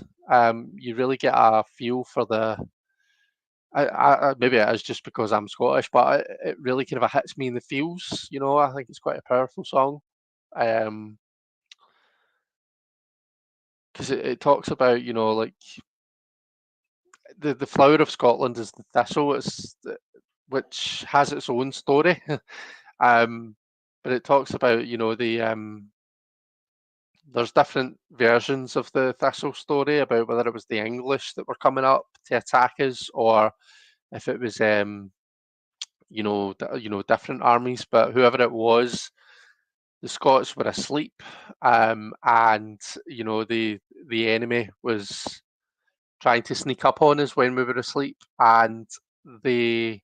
you really get a feel for the. Maybe it is just because I'm Scottish, but it really kind of hits me in the feels. I think it's quite a powerful song. Because it talks about, like the flower of Scotland is the thistle, which has its own story. um, but it talks about, there's different versions of the thistle story about whether it was the English that were coming up to attack us or if it was, different armies. But whoever it was, the Scots were asleep, and the enemy was trying to sneak up on us when we were asleep, and they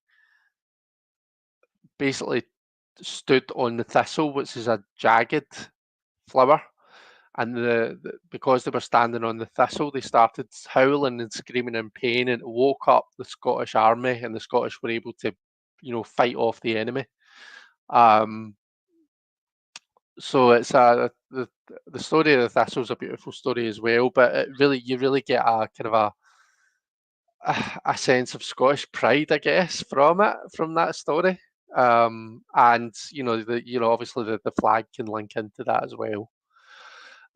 basically stood on the thistle, which is a jagged flower, and because they were standing on the thistle, they started howling and screaming in pain, and it woke up the Scottish army, and the Scottish were able to, fight off the enemy. Um, so it's the story of the thistle's a beautiful story as well, but you really get a kind of a sense of Scottish pride, I guess, from that story. And obviously the flag can link into that as well.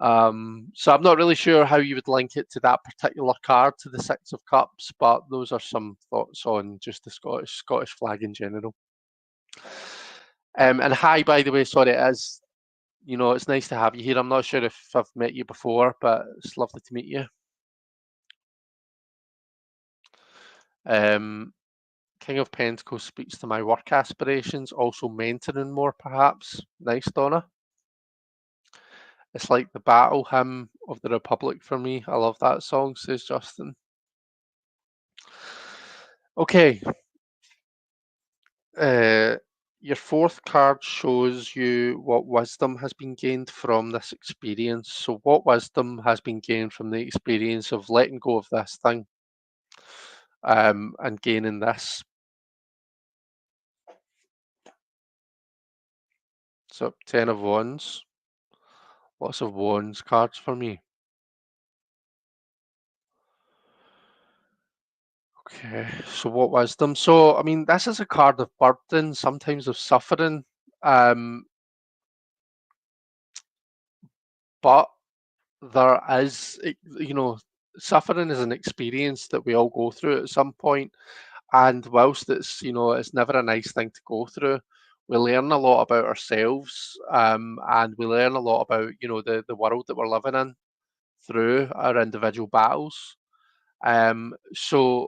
So I'm not really sure how you would link it to that particular card, to the Six of Cups, but those are some thoughts on just the Scottish flag in general. And hi, by the way, sorry, it's nice to have you here. I'm not sure if I've met you before, but it's lovely to meet you. Um, King of Pentacles speaks to my work aspirations, also mentoring more, perhaps. Nice, Donna. It's like the battle hymn of the Republic for me. I love that song, says Justin. Okay. Uh, your fourth card shows you what wisdom has been gained from this experience. So, what wisdom has been gained from the experience of letting go of this thing, and gaining this? So, Ten of Wands. Lots of Wands cards for me. Okay, so what wisdom? So, I mean, this is a card of burden, sometimes of suffering, um, but there is, suffering is an experience that we all go through at some point, and whilst it's never a nice thing to go through, we learn a lot about ourselves, and we learn a lot about, the world that we're living in through our individual battles. So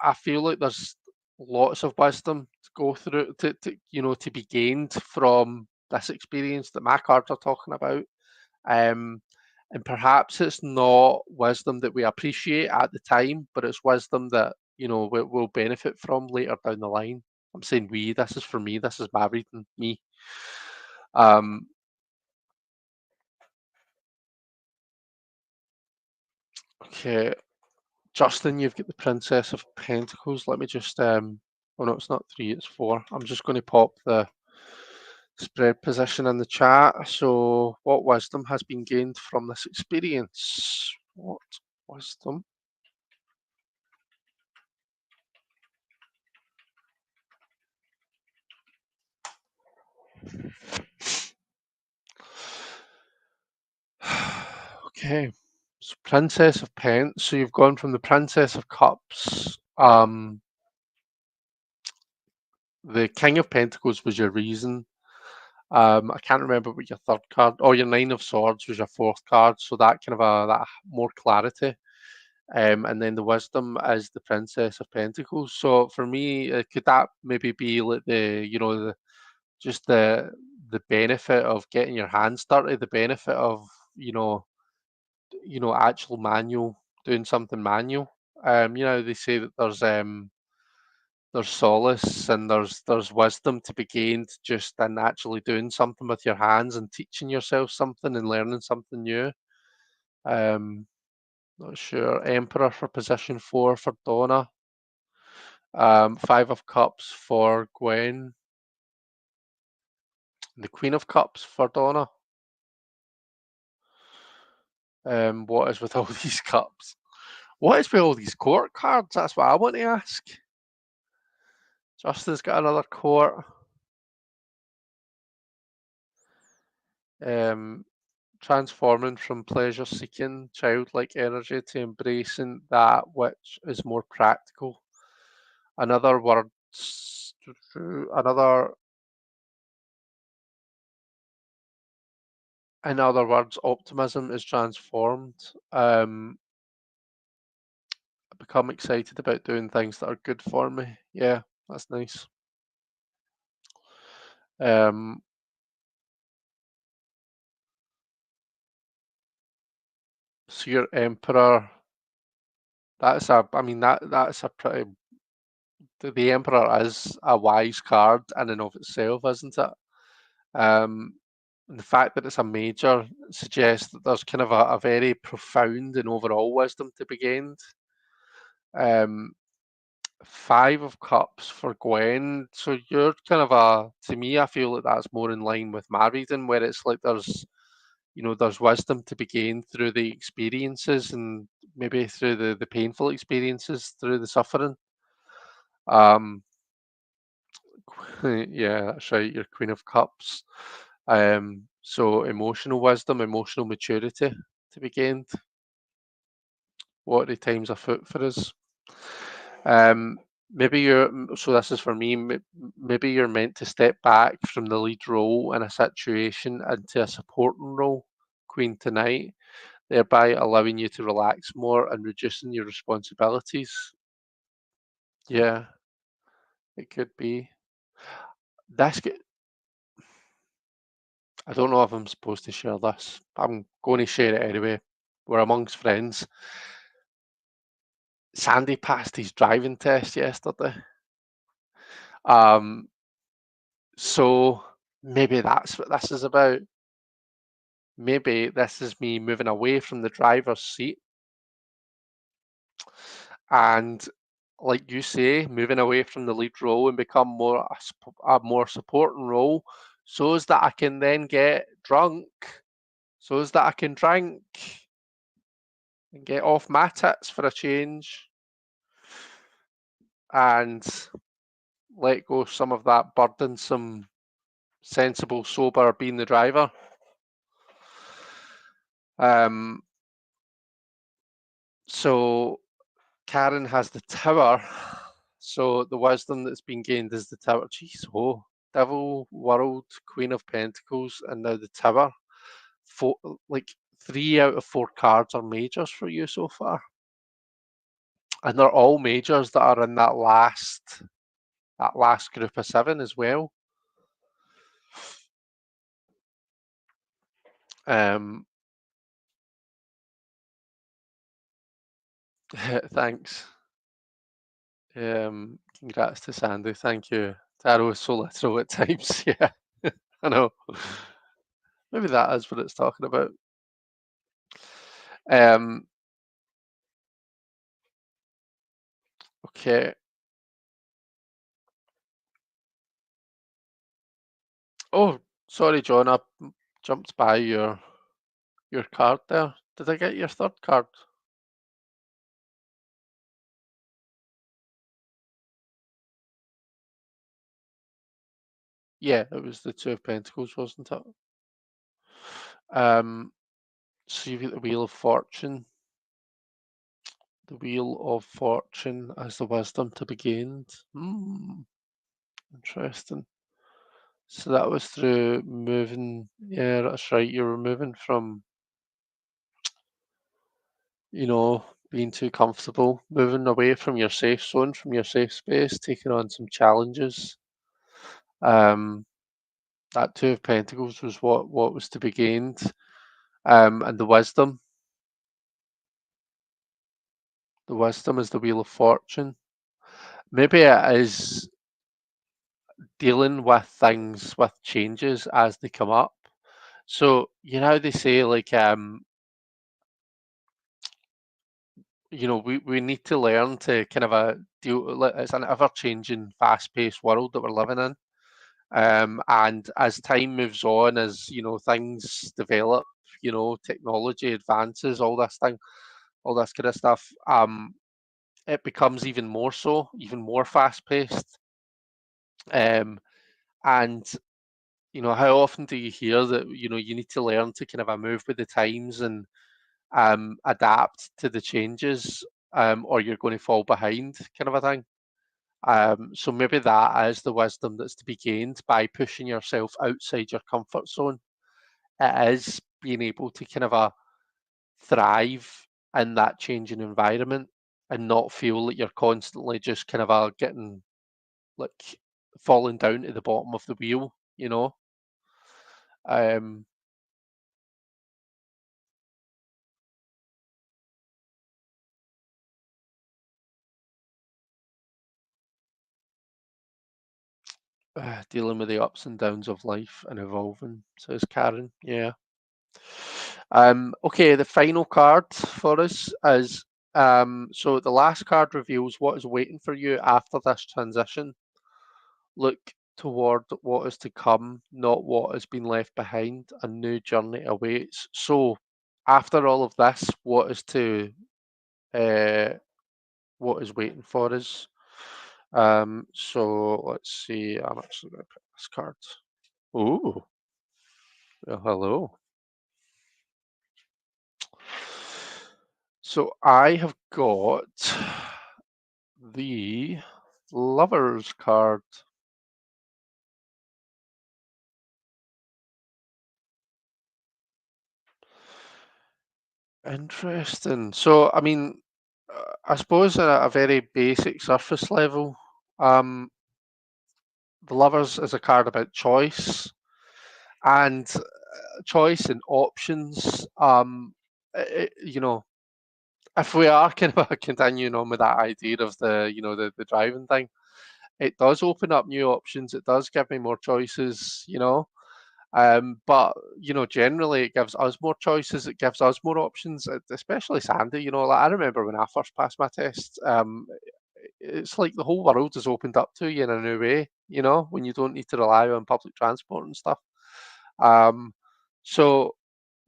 I feel like there's lots of wisdom to go through to be gained from this experience that my cards are talking about. Um, and perhaps it's not wisdom that we appreciate at the time, but it's wisdom that we'll benefit from later down the line. I'm saying we. This is for me. This is my reading. Me. Um, okay, Justin, you've got the Princess of Pentacles. Let me just oh no, it's not three, it's four. I'm just going to pop the spread position in the chat. So, what wisdom has been gained from this experience? What wisdom? Okay, so Princess of Pence. So you've gone from the Princess of Cups. The King of Pentacles was your reason. I can't remember what your third card. Oh, your Nine of Swords was your fourth card. So that kind of that more clarity. And then the wisdom is the Princess of Pentacles. So for me, could that maybe be like just the benefit of getting your hands dirty, the benefit of you know actual manual doing something manual. They say that there's solace and there's wisdom to be gained just in actually doing something with your hands and teaching yourself something and learning something new. Um, Not sure. Emperor for position 4 for Donna. Five of Cups for Gwen. The Queen of Cups for Donna. What is with all these cups? What is with all these court cards? That's what I want to ask. Justin's got another court. Um, Transforming from pleasure-seeking childlike energy to embracing that which is more practical. Another words, another, in other words, optimism is transformed. I become excited about doing things that are good for me. Yeah, that's nice. Um, so your emperor, I mean that's a pretty the Emperor is a wise card in and of itself, isn't it? Um, and the fact that it's a major suggests that there's kind of a very profound and overall wisdom to be gained. Um, Five of Cups for Gwen. So you're kind of to me, I feel like that's more in line with my reading, where it's like there's wisdom to be gained through the experiences and maybe through the painful experiences, through the suffering. Um, yeah, that's right, you're Queen of Cups. So emotional wisdom, emotional maturity to be gained. What are the times afoot for us? Um, maybe so this is for me, maybe you're meant to step back from the lead role in a situation into a supporting role, Queen tonight, thereby allowing you to relax more and reducing your responsibilities. Yeah, it could be. This, I don't know if I'm supposed to share this. I'm going to share it anyway. We're amongst friends. Sandy passed his driving test yesterday. Um, so maybe that's what this is about. Maybe this is me moving away from the driver's seat and, like you say, moving away from the lead role and become a more supporting role, so as that I can then get drunk, so as that I can drink and get off my tits for a change and let go some of that burdensome, sensible, sober being the driver. Um, so Karen has the tower. So the wisdom that's been gained is the tower. Jeez, oh, Devil, World, Queen of Pentacles, and now the tower. Four, like 3 out of 4 cards are majors for you so far, and they're all majors that are in that last group of 7 as well. Um, thanks. Congrats to Sandy. Thank you. Tarot is so literal at times. Yeah, I know. Maybe that is what it's talking about. Um, okay. Oh, sorry, John. I jumped by your card there. Did I get your third card? Yeah, it was the Two of Pentacles, wasn't it? So you've got the Wheel of Fortune. The Wheel of Fortune as the wisdom to be gained. Interesting. So that was through moving. Yeah, that's right. You were moving from, being too comfortable, moving away from your safe zone, from your safe space, taking on some challenges. Um, that Two of Pentacles was what was to be gained, and the wisdom. The wisdom is the Wheel of Fortune. Maybe it is dealing with things, with changes as they come up. So you know how they say like we need to learn to kind of deal. It's an ever-changing, fast-paced world that we're living in. And as time moves on, as things develop, technology advances, all this kind of stuff, it becomes even more so, even more fast-paced. Um, and how often do you hear that you need to learn to kind of move with the times and adapt to the changes, or you're going to fall behind, kind of a thing. So maybe that is the wisdom that's to be gained by pushing yourself outside your comfort zone. It is being able to kind of thrive in that changing environment and not feel that you're constantly just kind of getting like falling down to the bottom of the wheel. Um, Dealing with the ups and downs of life and evolving, says Karen. Yeah. Okay, the final card for us is so the last card reveals what is waiting for you after this transition. Look toward what is to come, not what has been left behind. A new journey awaits. So, after all of this, uh, what is waiting for us? So let's see. I'm actually going to pick this card. Ooh, well, hello. So I have got the Lovers card. Interesting. So, I mean, I suppose at a very basic surface level, um, the Lovers is a card about choice and choice and options. You know, if we are kind of continuing on with that idea of the driving thing, it does open up new options. It does give me more choices, but generally it gives us more choices. It gives us more options, especially Sandy. Like I remember when I first passed my test. It's like the whole world has opened up to you in a new way. When you don't need to rely on public transport and stuff. Um, so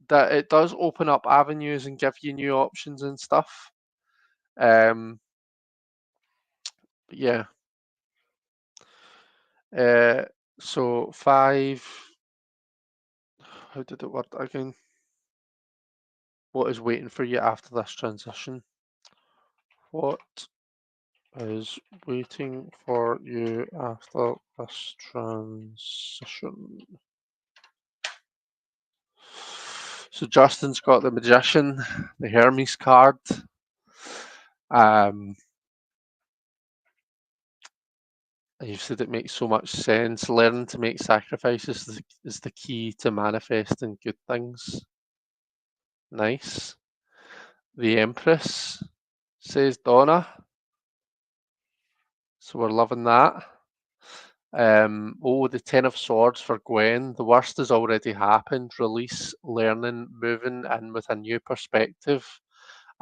that it does open up avenues and give you new options and stuff. Um, but yeah. Uh, so five. How did it work again? What is waiting for you after this transition? What is waiting for you after this transition? So Justin's got the Magician, the Hermes card. Um, and you've said it makes so much sense. Learning to make sacrifices is the key to manifesting good things. Nice. The Empress, says Donna. So we're loving that. The Ten of Swords for Gwen. The worst has already happened. Release, learning, moving in with a new perspective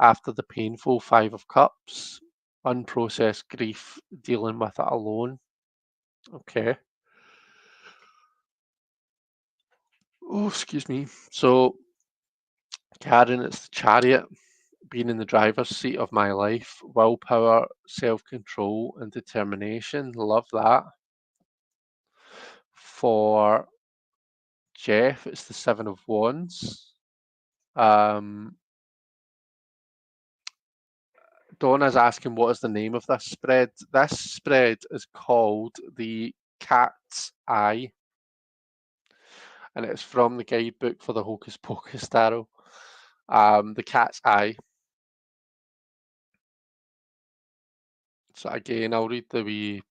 after the painful Five of Cups. Unprocessed grief, dealing with it alone. Okay. Oh, excuse me. So, Karen, it's the Chariot, being in the driver's seat of my life. Willpower, self control, and determination. Love that. For Jeff, it's the Seven of Wands. Um, Donna's asking what is the name of this spread. This spread is called the Cat's Eye, and it's from the guidebook for the Hocus Pocus tarot. The Cat's Eye. So again, I'll read the wee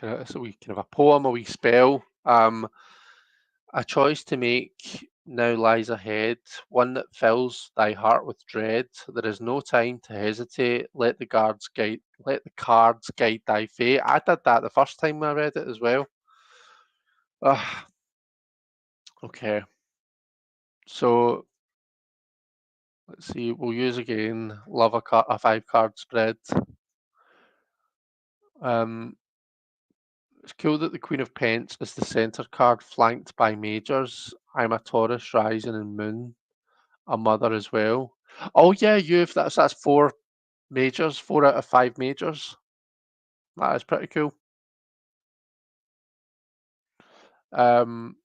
it's a wee kind of a poem, a wee spell. A choice to make now lies ahead, one that fills thy heart with dread. There is no time to hesitate. Let the cards guide thy fate. I did that the first time I read it as well. Okay. So let's see. We'll use again. Love a 5 card spread. Um, it's cool that the Queen of Pence is the centre card, flanked by majors. I'm a Taurus rising and moon, a mother as well. Oh yeah, that's 4 majors, 4 out of 5 majors. That is pretty cool. Um,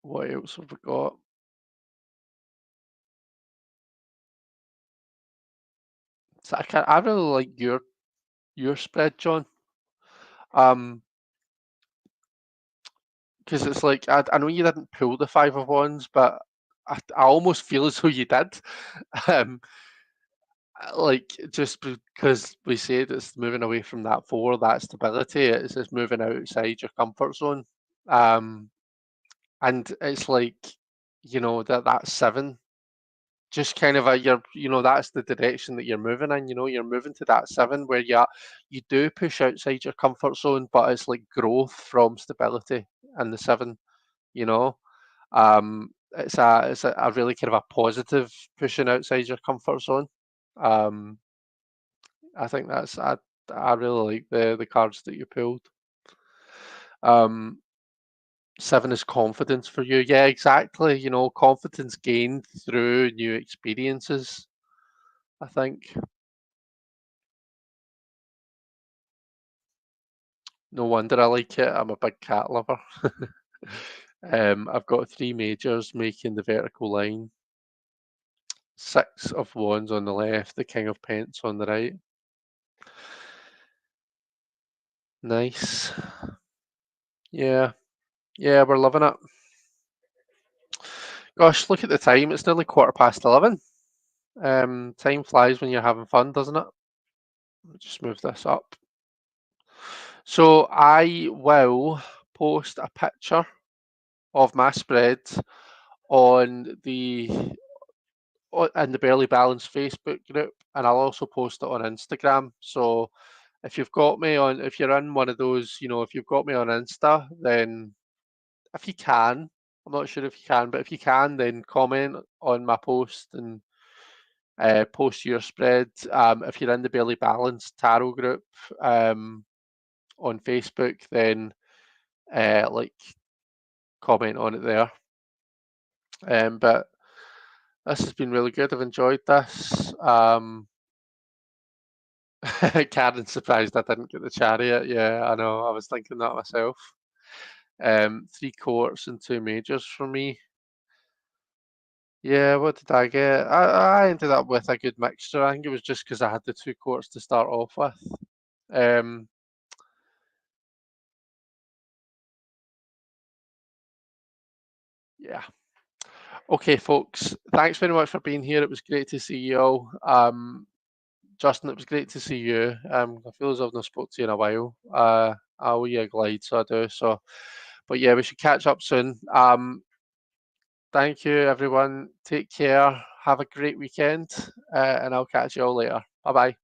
what else have we got? So I really like your spread, John. Um, because it's like I know you didn't pull the 5 of Wands, but I almost feel as though you did. Um, like just because we said it's moving away from that 4, that stability, it's just moving outside your comfort zone. Um, and it's like that 7 just kind of that's the direction that you're moving in. You're moving to that seven where you do push outside your comfort zone, but it's like growth from stability in the seven. You know, it's a really kind of a positive pushing outside your comfort zone. Um, I think I really like the cards that you pulled. Um, Seven is confidence for you. Yeah, exactly. Confidence gained through new experiences, I think. No wonder I like it. I'm a big cat lover. I've got three majors making the vertical line. Six of wands on the left, the king of pence on the right. Nice. Yeah, yeah, we're loving it. Gosh, look at the time. It's nearly 11:15. Time flies when you're having fun, doesn't it? Let me just move this up. So I will post a picture of my spread on in the Barely Balanced Facebook group, and I'll also post it on Instagram. So if you're in one of those, if you've got me on Insta, then if you can, I'm not sure if you can, but if you can, then comment on my post and post your spread. If you're in the Barely Balanced Tarot group on Facebook, then like comment on it there. But this has been really good. I've enjoyed this. Karen's surprised I didn't get the chariot. Yeah, I know. I was thinking that myself. Three quarts and two majors for me. Yeah, what did I get? I ended up with a good mixture. I think it was just because I had the two quarts to start off with. Um, yeah. Okay, folks. Thanks very much for being here. It was great to see you all. Justin, it was great to see you. I feel as I've not spoke to you in a while. I owe you a glide, so I do. So, but yeah, we should catch up soon. Thank you, everyone. Take care. Have a great weekend, and I'll catch you all later. Bye bye.